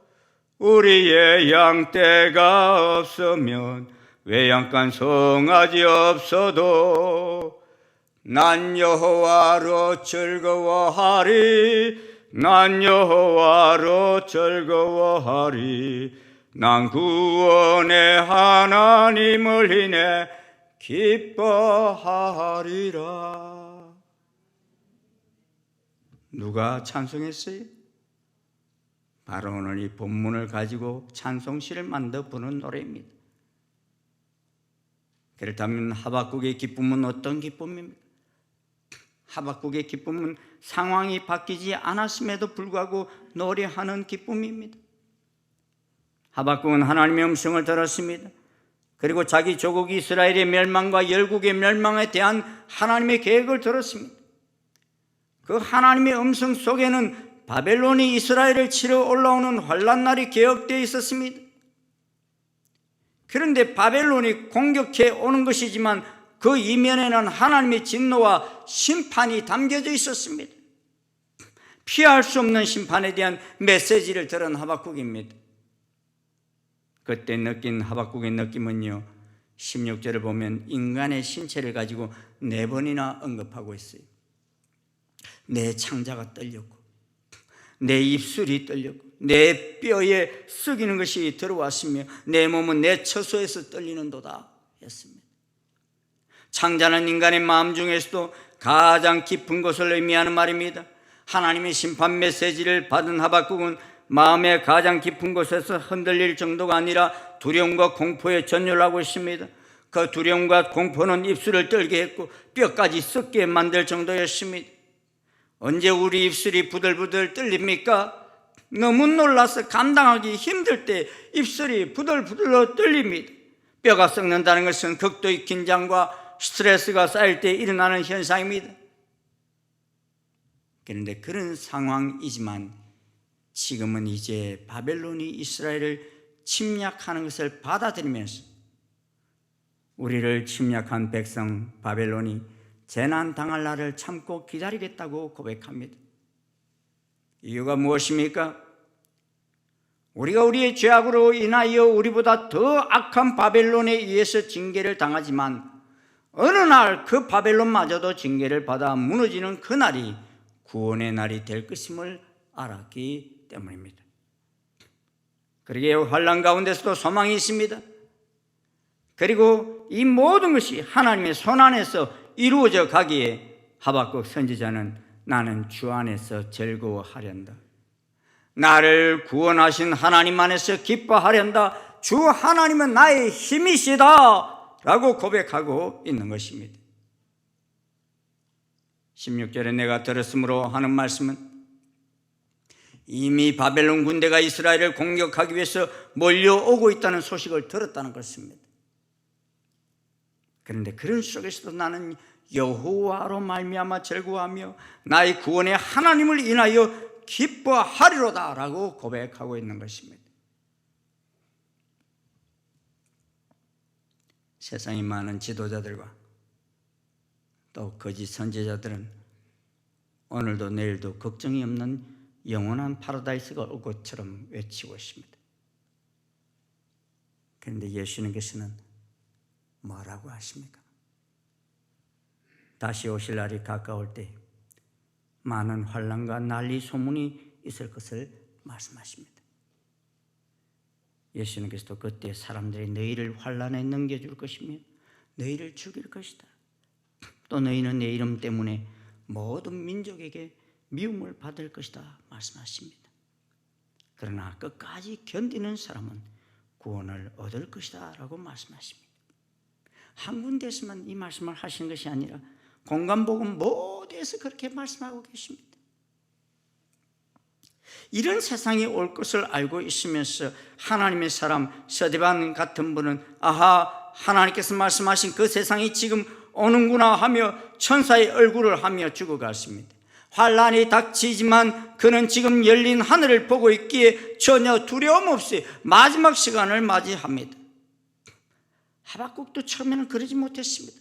우리의 양떼가 없으면 외양간 송아지 없어도 난 여호와로 즐거워하리. 난 여호와로 즐거워하리. 난 구원의 하나님을 인해 기뻐하리라. 누가 찬송했어요? 바로 오늘 이 본문을 가지고 찬송시를 만들어 부른 노래입니다. 그렇다면 하박국의 기쁨은 어떤 기쁨입니까? 하박국의 기쁨은 상황이 바뀌지 않았음에도 불구하고 노래하는 기쁨입니다. 하박국은 하나님의 음성을 들었습니다. 그리고 자기 조국 이스라엘의 멸망과 열국의 멸망에 대한 하나님의 계획을 들었습니다. 그 하나님의 음성 속에는 바벨론이 이스라엘을 치러 올라오는 환란날이 기억되어 있었습니다. 그런데 바벨론이 공격해 오는 것이지만 그 이면에는 하나님의 진노와 심판이 담겨져 있었습니다. 피할 수 없는 심판에 대한 메시지를 들은 하박국입니다. 그때 느낀 하박국의 느낌은요, 16절을 보면 인간의 신체를 가지고 4번이나 언급하고 있어요. 내 창자가 떨렸고, 내 입술이 떨렸고, 내 뼈에 썩이는 것이 들어왔으며 내 몸은 내 처소에서 떨리는도다 했습니다. 창자는 인간의 마음 중에서도 가장 깊은 것을 의미하는 말입니다. 하나님의 심판 메시지를 받은 하박국은 마음의 가장 깊은 곳에서 흔들릴 정도가 아니라 두려움과 공포에 전율하고 있습니다. 그 두려움과 공포는 입술을 떨게 했고 뼈까지 썩게 만들 정도였습니다. 언제 우리 입술이 부들부들 떨립니까? 너무 놀라서 감당하기 힘들 때 입술이 부들부들 떨립니다. 뼈가 썩는다는 것은 극도의 긴장과 스트레스가 쌓일 때 일어나는 현상입니다. 그런데 그런 상황이지만 지금은 이제 바벨론이 이스라엘을 침략하는 것을 받아들이면서 우리를 침략한 백성 바벨론이 재난 당할 날을 참고 기다리겠다고 고백합니다. 이유가 무엇입니까? 우리가 우리의 죄악으로 인하여 우리보다 더 악한 바벨론에 의해서 징계를 당하지만 어느 날 그 바벨론마저도 징계를 받아 무너지는 그날이 구원의 날이 될 것임을 알았기 때문입니다. 그러기에 환난 가운데서도 소망이 있습니다. 그리고 이 모든 것이 하나님의 손 안에서 이루어져 가기에 하박국 선지자는 나는 주 안에서 즐거워하련다. 나를 구원하신 하나님 안에서 기뻐하련다. 주 하나님은 나의 힘이시다 라고 고백하고 있는 것입니다. 16절에 내가 들었으므로 하는 말씀은 이미 바벨론 군대가 이스라엘을 공격하기 위해서 몰려오고 있다는 소식을 들었다는 것입니다. 그런데 그런 속에서도 나는 여호와로 말미암아 즐거워하며 나의 구원의 하나님을 인하여 기뻐하리로다 라고 고백하고 있는 것입니다. 세상에 많은 지도자들과 또 거짓 선지자들은 오늘도 내일도 걱정이 없는 영원한 파라다이스가 올 것처럼 외치고 있습니다. 그런데 예수님께서는 뭐라고 하십니까? 다시 오실 날이 가까울 때 많은 환난과 난리 소문이 있을 것을 말씀하십니다. 예수님께서도 그때 사람들이 너희를 환난에 넘겨줄 것이며 너희를 죽일 것이다. 또 너희는 내 이름 때문에 모든 민족에게 미움을 받을 것이다 말씀하십니다. 그러나 끝까지 견디는 사람은 구원을 얻을 것이다 라고 말씀하십니다. 한 군데에서만 이 말씀을 하시는 것이 아니라 공간복음 모두에서 그렇게 말씀하고 계십니다. 이런 세상이 올 것을 알고 있으면서 하나님의 사람 스데반 같은 분은 아하, 하나님께서 말씀하신 그 세상이 지금 오는구나 하며 천사의 얼굴을 하며 죽어갔습니다. 환란이 닥치지만 그는 지금 열린 하늘을 보고 있기에 전혀 두려움 없이 마지막 시간을 맞이합니다. 하박국도 처음에는 그러지 못했습니다.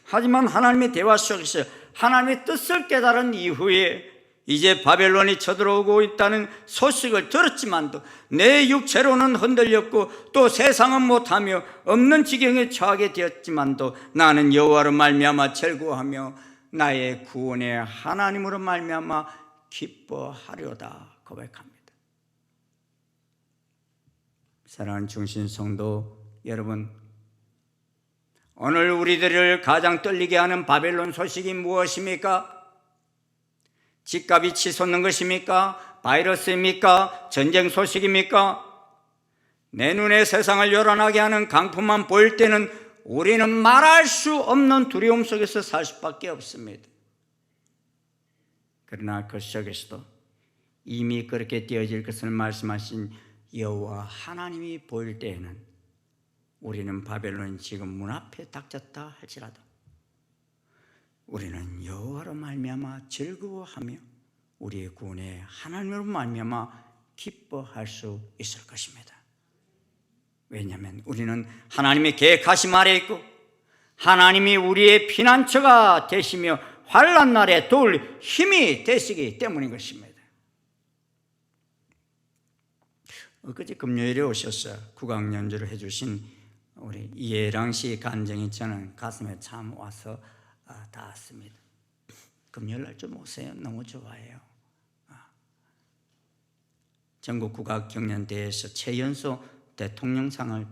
하지만 하나님의 대화 속에서 하나님의 뜻을 깨달은 이후에 이제 바벨론이 쳐들어오고 있다는 소식을 들었지만도 내 육체로는 흔들렸고 또 세상은 못하며 없는 지경에 처하게 되었지만도 나는 여호와로 말미암아 즐거워하며 나의 구원의 하나님으로 말미암아 기뻐하려다 고백합니다. 사랑하는 중신 성도 여러분, 오늘 우리들을 가장 떨리게 하는 바벨론 소식이 무엇입니까? 집값이 치솟는 것입니까? 바이러스입니까? 전쟁 소식입니까? 내 눈에 세상을 요란하게 하는 강풍만 보일 때는 우리는 말할 수 없는 두려움 속에서 살 수밖에 없습니다. 그러나 그 속에서도 이미 그렇게 되어질 것을 말씀하신 여호와 하나님이 보일 때에는 우리는 바벨론이 지금 문 앞에 닥쳤다 할지라도 우리는 여호와로 말미암아 즐거워하며 우리의 구원의 하나님으로 말미암아 기뻐할 수 있을 것입니다. 왜냐하면 우리는 하나님의 계획하심 아래 있고 하나님이 우리의 피난처가 되시며 환난 날에 도울 힘이 되시기 때문인 것입니다. 엊그제 금요일에 오셔서 국악 연주를 해주신 우리 이해랑 씨 간증이 저는 가슴에 참 와서 닿았습니다. 금요일 날 좀 오세요. 너무 좋아해요. 전국 국악 경연대회에서 최연소 대통령상을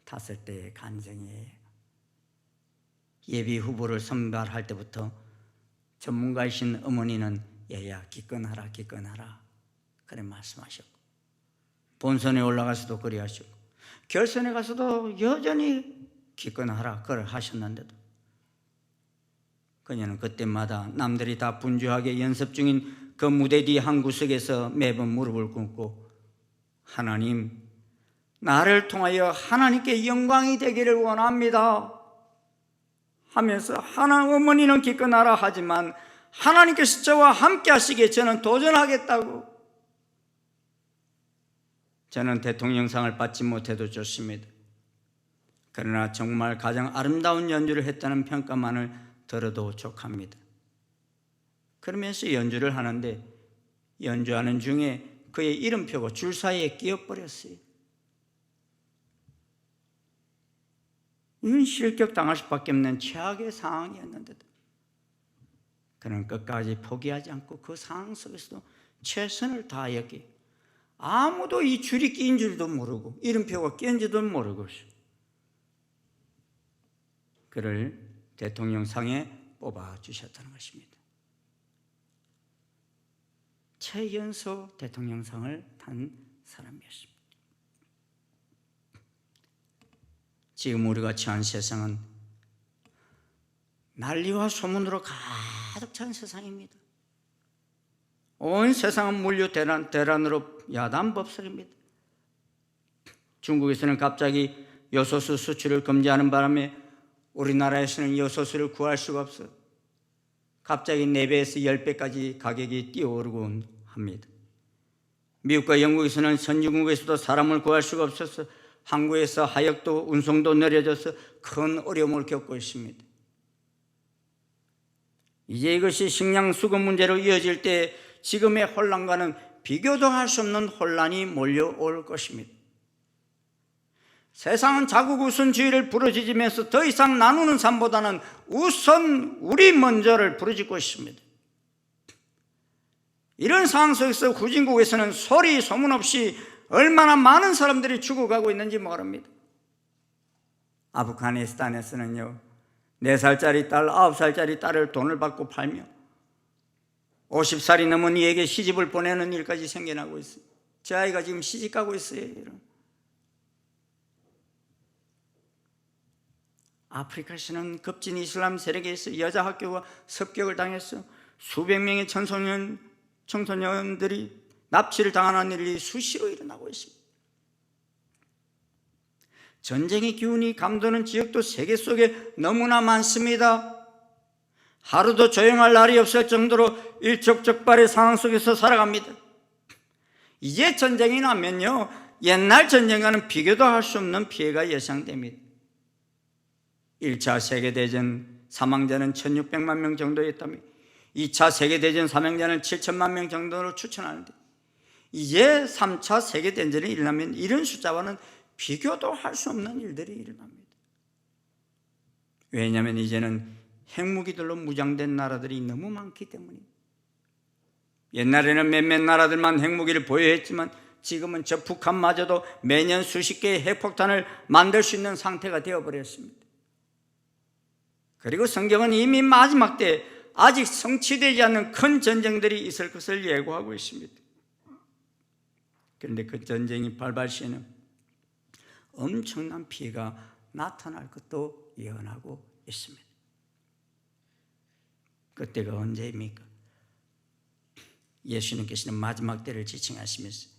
탔을 때의 간증이에요. 예비 후보를 선발할 때부터 전문가이신 어머니는 얘야 기권하라 기권하라 그래 말씀하셨고, 본선에 올라가서도 그리 하시고 결선에 가서도 여전히 기권하라 그걸 하셨는데도 그녀는 그때마다 남들이 다 분주하게 연습 중인 그 무대 뒤 한 구석에서 매번 무릎을 꿇고 하나님, 나를 통하여 하나님께 영광이 되기를 원합니다 하면서 어머니는 기권하라 하지만 하나님께서 저와 함께 하시기에 저는 도전하겠다고. 저는 대통령상을 받지 못해도 좋습니다. 그러나 정말 가장 아름다운 연주를 했다는 평가만을 들어도 족합니다. 그러면서 연주를 하는데 연주하는 중에 그의 이름표가 줄 사이에 끼어버렸어요. 이건 실격당할 수밖에 없는 최악의 상황이었는데도 그는 끝까지 포기하지 않고 그 상황 속에서도 최선을 다하였기에 아무도 이 줄이 끼인 줄도 모르고 이름표가 끼인지도 모르고 그를 대통령상에 뽑아주셨다는 것입니다. 최연소 대통령상을 탄 사람이었습니다. 지금 우리가 처한 세상은 난리와 소문으로 가득 찬 세상입니다. 온 세상은 물류 대란으로 야단법석입니다. 중국에서는 갑자기 요소수 수출을 금지하는 바람에 우리나라에서는 요소수를 구할 수가 없어 갑자기 4배에서 10배까지 가격이 뛰어오르곤 합니다. 미국과 영국에서는 선진국에서도 사람을 구할 수가 없어서 항구에서 하역도 운송도 느려져서 큰 어려움을 겪고 있습니다. 이제 이것이 식량 수급 문제로 이어질 때 지금의 혼란과는 비교도 할 수 없는 혼란이 몰려올 것입니다. 세상은 자국 우선주의를 부르짖으면서 더 이상 나누는 삶보다는 우선 우리 먼저를 부르짖고 있습니다. 이런 상황 속에서 후진국에서는 소리 소문 없이 얼마나 많은 사람들이 죽어가고 있는지 모릅니다. 아프가니스탄에서는요 4살짜리 딸, 9살짜리 딸을 돈을 받고 팔며 50살이 넘은 이에게 시집을 보내는 일까지 생겨나고 있어요. 제 아이가 지금 시집 가고 있어요. 아프리카에서는 급진 이슬람 세력에서 여자 학교가 습격을 당했어 수백 명의 청소년들이 납치를 당하는 일이 수시로 일어나고 있습니다. 전쟁의 기운이 감도는 지역도 세계 속에 너무나 많습니다. 하루도 조용할 날이 없을 정도로 일촉즉발의 상황 속에서 살아갑니다. 이제 전쟁이 나면요 옛날 전쟁과는 비교도 할 수 없는 피해가 예상됩니다. 1차 세계대전 사망자는 1600만 명 정도였다며 2차 세계대전 사망자는 7천만 명 정도로 추천하는데 이제 3차 세계대전이 일어나면 이런 숫자와는 비교도 할 수 없는 일들이 일어납니다. 왜냐하면 이제는 핵무기들로 무장된 나라들이 너무 많기 때문입니다. 옛날에는 몇몇 나라들만 핵무기를 보유했지만 지금은 저 북한마저도 매년 수십 개의 핵폭탄을 만들 수 있는 상태가 되어버렸습니다. 그리고 성경은 이미 마지막 때 아직 성취되지 않는 큰 전쟁들이 있을 것을 예고하고 있습니다. 그런데 그 전쟁이 발발 시에는 엄청난 피해가 나타날 것도 예언하고 있습니다. 그때가 언제입니까? 예수님께서는 마지막 때를 지칭하시면서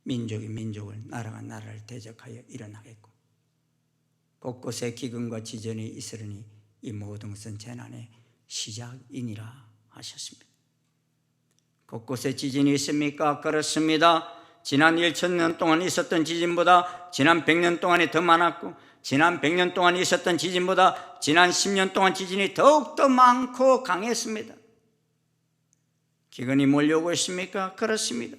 민족이 민족을, 나라가 나라를 대적하여 일어나겠고 곳곳에 기근과 지전이 있으리니 이 모든 것은 재난의 시작이니라 하셨습니다. 곳곳에 지진이 있습니까? 그렇습니다. 지난 1,000년 동안 있었던 지진보다 지난 100년 동안이 더 많았고 지난 100년 동안 있었던 지진보다 지난 10년 동안 지진이 더욱더 많고 강했습니다. 기근이 몰려오고 있습니까? 그렇습니다.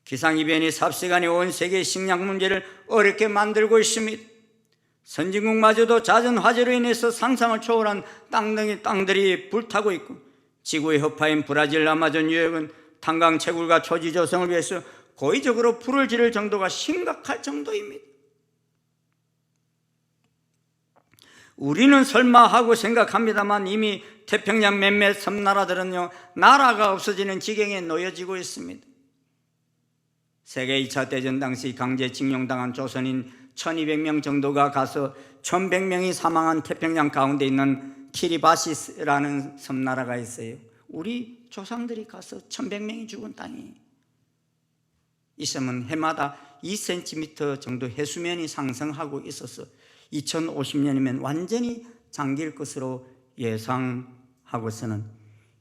기상이변이 삽시간에 온 세계의 식량 문제를 어렵게 만들고 있습니다. 선진국마저도 잦은 화재로 인해서 상상을 초월한 땅들이 불타고 있고 지구의 허파인 브라질 아마존 유역은 탄광 채굴과 초지 조성을 위해서 고의적으로 불을 지를 정도가 심각할 정도입니다. 우리는 설마 하고 생각합니다만 이미 태평양 몇몇 섬나라들은요 나라가 없어지는 지경에 놓여지고 있습니다. 세계 2차 대전 당시 강제징용당한 조선인 1200명 정도가 가서 1100명이 사망한 태평양 가운데 있는 키리바시라는 섬나라가 있어요. 우리 조상들이 가서 1100명이 죽은 땅이에요. 이 섬은 해마다 2cm 정도 해수면이 상승하고 있어서 2050년이면 완전히 잠길 것으로 예상하고서는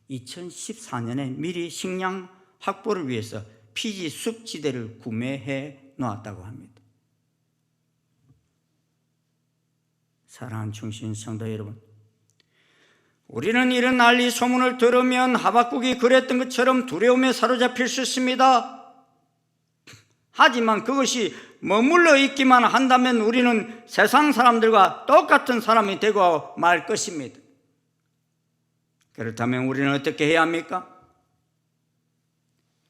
2014년에 미리 식량 확보를 위해서 피지 숲지대를 구매해 놓았다고 합니다. 사랑하는 충신 성도 여러분, 우리는 이런 난리 소문을 들으면 하박국이 그랬던 것처럼 두려움에 사로잡힐 수 있습니다. 하지만 그것이 머물러 있기만 한다면 우리는 세상 사람들과 똑같은 사람이 되고 말 것입니다. 그렇다면 우리는 어떻게 해야 합니까?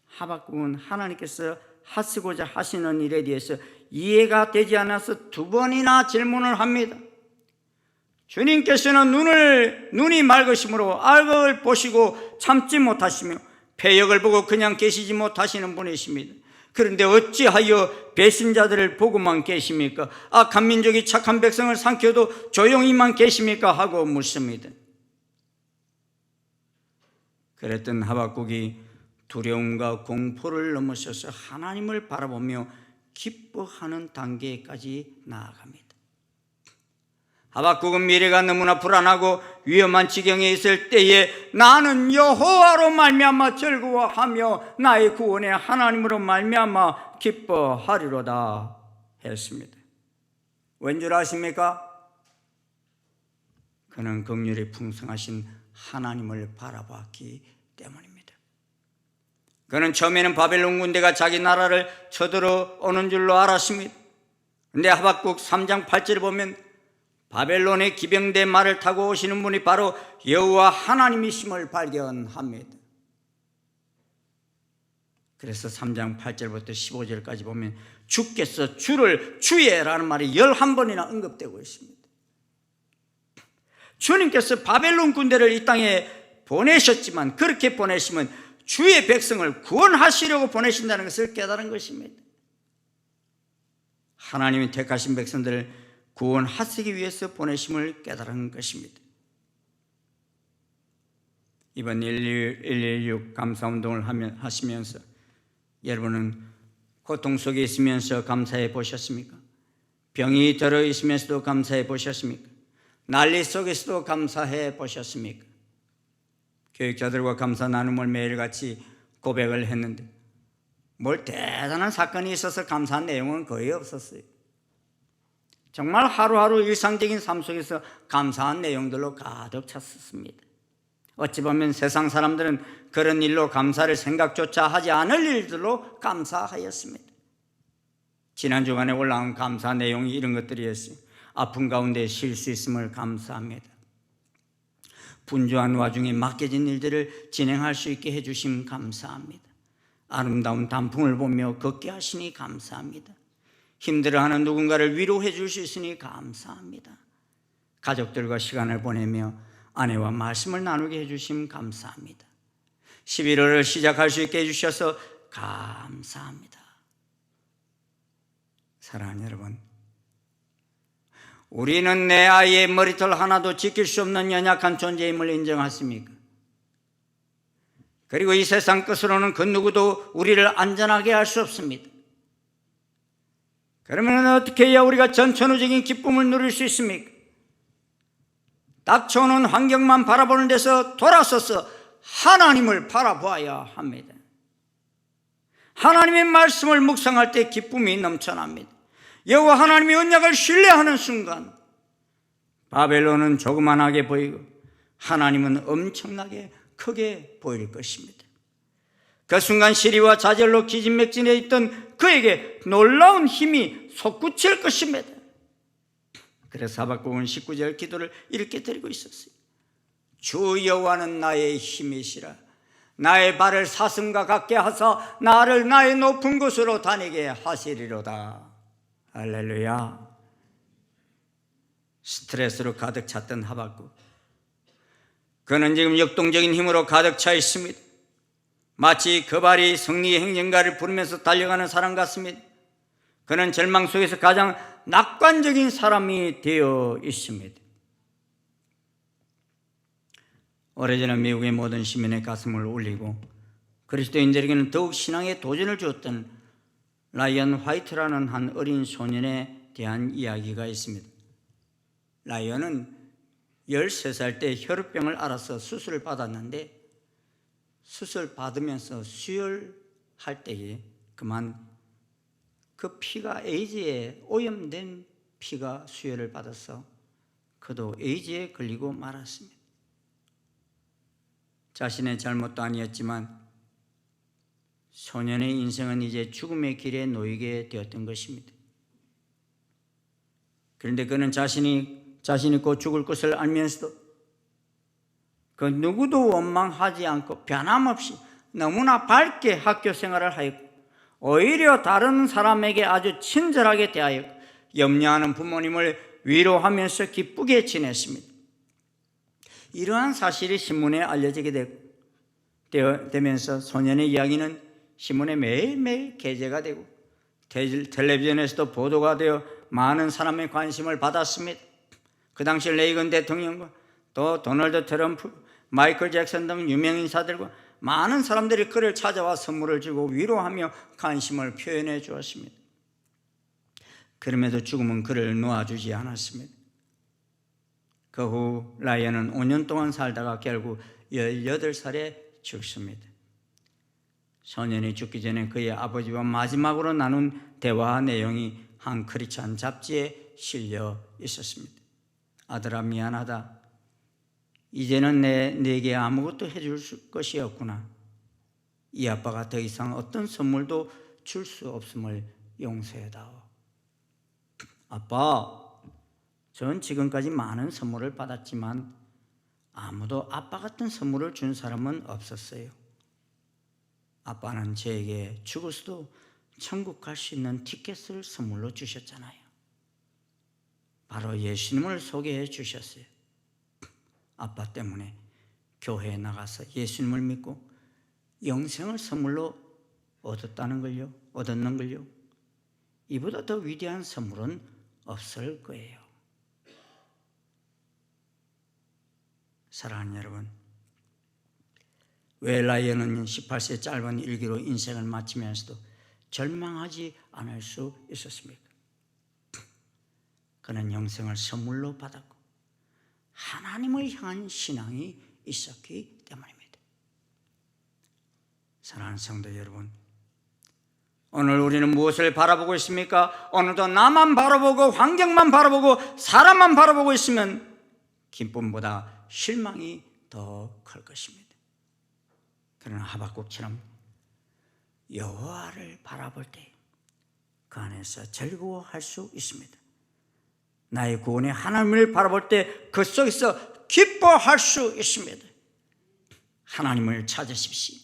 하박국은 하나님께서 하시고자 하시는 일에 대해서 이해가 되지 않아서 2번이나 질문을 합니다. 주님께서는 눈이 맑으심으로 악을 보시고 참지 못하시며 패역을 보고 그냥 계시지 못하시는 분이십니다. 그런데 어찌하여 배신자들을 보고만 계십니까? 악한 민족이 착한 백성을 삼켜도 조용히만 계십니까? 하고 묻습니다. 그랬던 하박국이 두려움과 공포를 넘어서서 하나님을 바라보며 기뻐하는 단계까지 나아갑니다. 하박국은 미래가 너무나 불안하고 위험한 지경에 있을 때에 나는 여호와로 말미암아 즐거워하며 나의 구원의 하나님으로 말미암아 기뻐하리로다 했습니다. 왠 줄 아십니까? 그는 긍휼이 풍성하신 하나님을 바라봤기 때문입니다. 그는 처음에는 바벨론 군대가 자기 나라를 쳐들어오는 줄로 알았습니다. 그런데 하박국 3장 8절을 보면 바벨론의 기병대 말을 타고 오시는 분이 바로 여호와 하나님이심을 발견합니다. 그래서 3장 8절부터 15절까지 보면 주께서 주를 주의라는 말이 11번이나 언급되고 있습니다. 주님께서 바벨론 군대를 이 땅에 보내셨지만 그렇게 보내시면 주의 백성을 구원하시려고 보내신다는 것을 깨달은 것입니다. 하나님이 택하신 백성들을 구원하시기 위해서 보내심을 깨달은 것입니다. 이번 116 감사운동을 하시면서 여러분은 고통 속에 있으면서 감사해 보셨습니까? 병이 들어 있으면서도 감사해 보셨습니까? 난리 속에서도 감사해 보셨습니까? 교육자들과 감사 나눔을 매일같이 고백을 했는데 뭘 대단한 사건이 있어서 감사한 내용은 거의 없었어요. 정말 하루하루 일상적인 삶 속에서 감사한 내용들로 가득 찼습니다. 어찌 보면 세상 사람들은 그런 일로 감사를 생각조차 하지 않을 일들로 감사하였습니다. 지난 주간에 올라온 감사 내용이 이런 것들이었어요. 아픈 가운데 쉴 수 있음을 감사합니다. 분주한 와중에 맡겨진 일들을 진행할 수 있게 해주심 감사합니다. 아름다운 단풍을 보며 걷게 하시니 감사합니다. 힘들어하는 누군가를 위로해 줄 수 있으니 감사합니다. 가족들과 시간을 보내며 아내와 말씀을 나누게 해주심 감사합니다. 11월을 시작할 수 있게 해주셔서 감사합니다. 사랑하는 여러분, 우리는 내 아이의 머리털 하나도 지킬 수 없는 연약한 존재임을 인정하십니까? 그리고 이 세상 끝으로는 그 누구도 우리를 안전하게 할 수 없습니다. 그러면 어떻게 해야 우리가 전천후적인 기쁨을 누릴 수 있습니까? 닥쳐오는 환경만 바라보는 데서 돌아서서 하나님을 바라보아야 합니다. 하나님의 말씀을 묵상할 때 기쁨이 넘쳐납니다. 여호와 하나님의 언약을 신뢰하는 순간 바벨론은 조그만하게 보이고 하나님은 엄청나게 크게 보일 것입니다. 그 순간 시리와 자절로 기진맥진해 있던 그에게 놀라운 힘이 솟구칠 것입니다. 그래서 하박국은 19절 기도를 이렇게 드리고 있었어요. 주 여호와는 나의 힘이시라. 나의 발을 사슴과 같게 하사 나를 나의 높은 곳으로 다니게 하시리로다. 할렐루야. 스트레스로 가득 찼던 하박국, 그는 지금 역동적인 힘으로 가득 차 있습니다. 마치 그 발이 승리의 행진가를 부르면서 달려가는 사람 같습니다. 그는 절망 속에서 가장 낙관적인 사람이 되어 있습니다. 오래전에 미국의 모든 시민의 가슴을 울리고 그리스도인들에게는 더욱 신앙에 도전을 주었던 라이언 화이트라는 한 어린 소년에 대한 이야기가 있습니다. 라이언은 13살 때 혈우병을 앓아서 수술을 받았는데 수술 받으면서 수혈할 때에 그만 그 피가 에이즈에 오염된 피가 수혈을 받아서 그도 에이즈에 걸리고 말았습니다. 자신의 잘못도 아니었지만 소년의 인생은 이제 죽음의 길에 놓이게 되었던 것입니다. 그런데 그는 자신이 곧 죽을 것을 알면서도 그 누구도 원망하지 않고 변함없이 너무나 밝게 학교 생활을 하였고 오히려 다른 사람에게 아주 친절하게 대하였고 염려하는 부모님을 위로하면서 기쁘게 지냈습니다. 이러한 사실이 신문에 알려지게 되면서 소년의 이야기는 신문에 매일매일 게재가 되고 텔레비전에서도 보도가 되어 많은 사람의 관심을 받았습니다. 그 당시 레이건 대통령과 또 도널드 트럼프, 마이클 잭슨 등 유명 인사들과 많은 사람들이 그를 찾아와 선물을 주고 위로하며 관심을 표현해 주었습니다. 그럼에도 죽음은 그를 놓아주지 않았습니다. 그 후 라이언은 5년 동안 살다가 결국 18살에 죽습니다. 소년이 죽기 전에 그의 아버지와 마지막으로 나눈 대화 내용이 한 크리스찬 잡지에 실려 있었습니다. 아들아, 미안하다. 이제는 내게 아무것도 해줄 것이 없구나. 이 아빠가 더 이상 어떤 선물도 줄 수 없음을 용서해다오. 아빠, 전 지금까지 많은 선물을 받았지만 아무도 아빠 같은 선물을 준 사람은 없었어요. 아빠는 저에게 죽어서도 천국 갈 수 있는 티켓을 선물로 주셨잖아요. 바로 예수님을 소개해 주셨어요. 아빠 때문에 교회에 나가서 예수님을 믿고 영생을 선물로 얻었는 걸요. 이보다 더 위대한 선물은 없을 거예요. 사랑하는 여러분, 왜 라이언은 18세 짧은 일기로 인생을 마치면서도 절망하지 않을 수 있었습니까? 그는 영생을 선물로 받았고 하나님을 향한 신앙이 있었기 때문입니다. 사랑하는 성도 여러분, 오늘 우리는 무엇을 바라보고 있습니까? 오늘도 나만 바라보고 환경만 바라보고 사람만 바라보고 있으면 기쁨보다 실망이 더 클 것입니다. 그러나 하박국처럼 여호와를 바라볼 때 그 안에서 즐거워할 수 있습니다. 나의 구원의 하나님을 바라볼 때 그 속에서 기뻐할 수 있습니다. 하나님을 찾으십시오.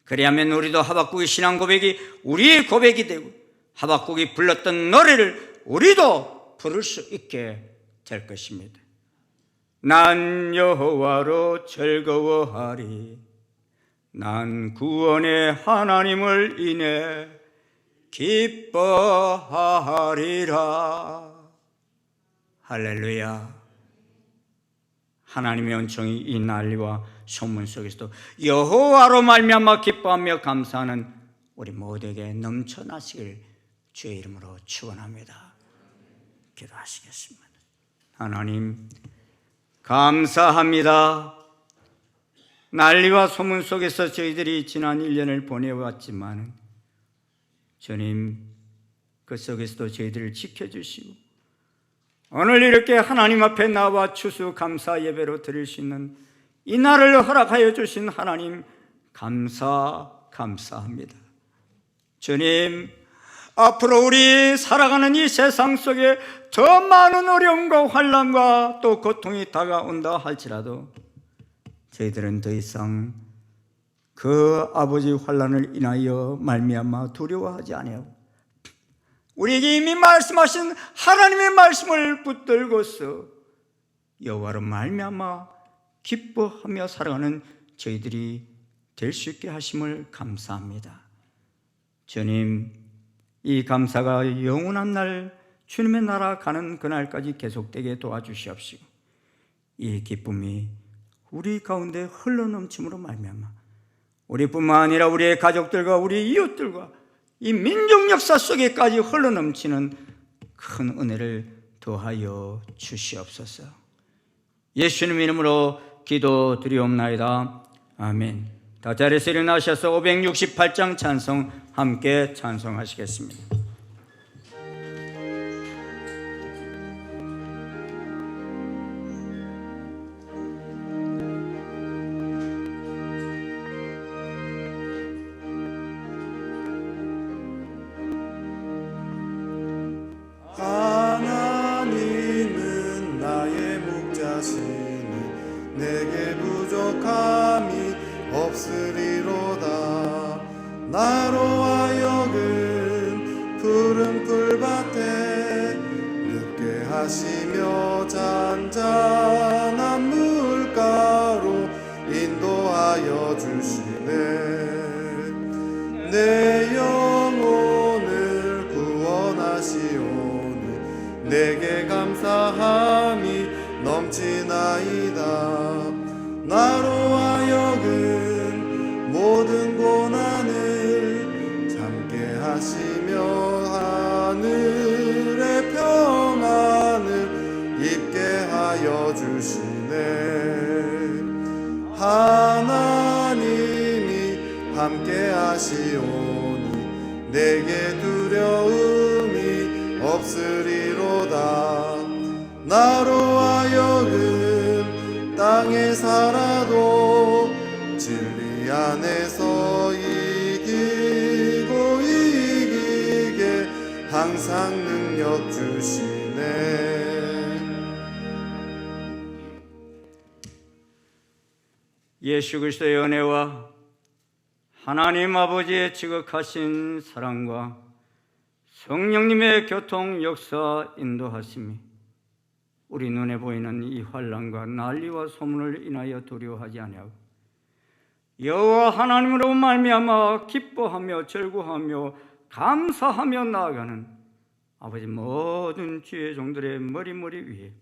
그리하면 우리도 하박국의 신앙 고백이 우리의 고백이 되고 하박국이 불렀던 노래를 우리도 부를 수 있게 될 것입니다. 난 여호와로 즐거워하리. 난 구원의 하나님을 인해 기뻐하리라. 할렐루야. 하나님의 은총이 이 난리와 소문 속에서도 여호와로 말미암아 기뻐하며 감사하는 우리 모두에게 넘쳐나시길 주의 이름으로 축원합니다. 기도하시겠습니다. 하나님 감사합니다. 난리와 소문 속에서 저희들이 지난 1년을 보내왔지만 주님 그 속에서도 저희들을 지켜주시고 오늘 이렇게 하나님 앞에 나와 추수감사 예배로 드릴 수 있는 이 날을 허락하여 주신 하나님 감사합니다. 주님 앞으로 우리 살아가는 이 세상 속에 더 많은 어려움과 환난과 또 고통이 다가온다 할지라도 저희들은 더 이상 그 아버지 환난을 인하여 말미암아 두려워하지 아니하고 우리에게 이미 말씀하신 하나님의 말씀을 붙들고서 여호와로 말미암아 기뻐하며 살아가는 저희들이 될 수 있게 하심을 감사합니다. 주님, 이 감사가 영원한 날 주님의 나라 가는 그날까지 계속되게 도와주시옵시고 이 기쁨이 우리 가운데 흘러넘침으로 말미암아 우리뿐만 아니라 우리의 가족들과 우리 이웃들과 이 민족 역사 속에까지 흘러넘치는 큰 은혜를 더하여 주시옵소서. 예수님 이름으로 기도드리옵나이다. 아멘. 다 자리에서 일어나셔서 568장 찬송 함께 찬송하시겠습니다. 하나님은 나의 목자시니 내게 부족함이 없으리로다. 나로 하여금 푸른 풀밭에 눕게 하시며 잔잔한 물가로 인도하여 주시네. 내 영혼을 구원하시오니 내게 감사함이 넘치나이다. 나로 하여금 모든 고난을 참게 하시며 하늘의 평안을 입게 하여 주시네. 하나님이 함께 하시오니 내게 두려움이 없으리로다. 나로 하여금 땅에 살아도 진리 안에서 이기고 이기게 항상 능력 주시네. 예수 그리스도의 은혜와 하나님 아버지의 지극하신 사랑과 성령님의 교통 역사 인도하심이 우리 눈에 보이는 이 환난과 난리와 소문을 인하여 두려워하지 아니하고 여호와 하나님으로 말미암아 기뻐하며 즐거워하며 감사하며 나아가는 아버지 모든 주의 종들의 머리 위에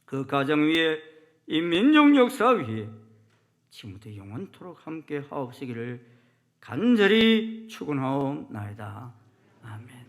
그 가정 위에 이 민족 역사 위에 지금부터 영원토록 함께 하옵시기를 간절히 축원하옵나이다. 아멘.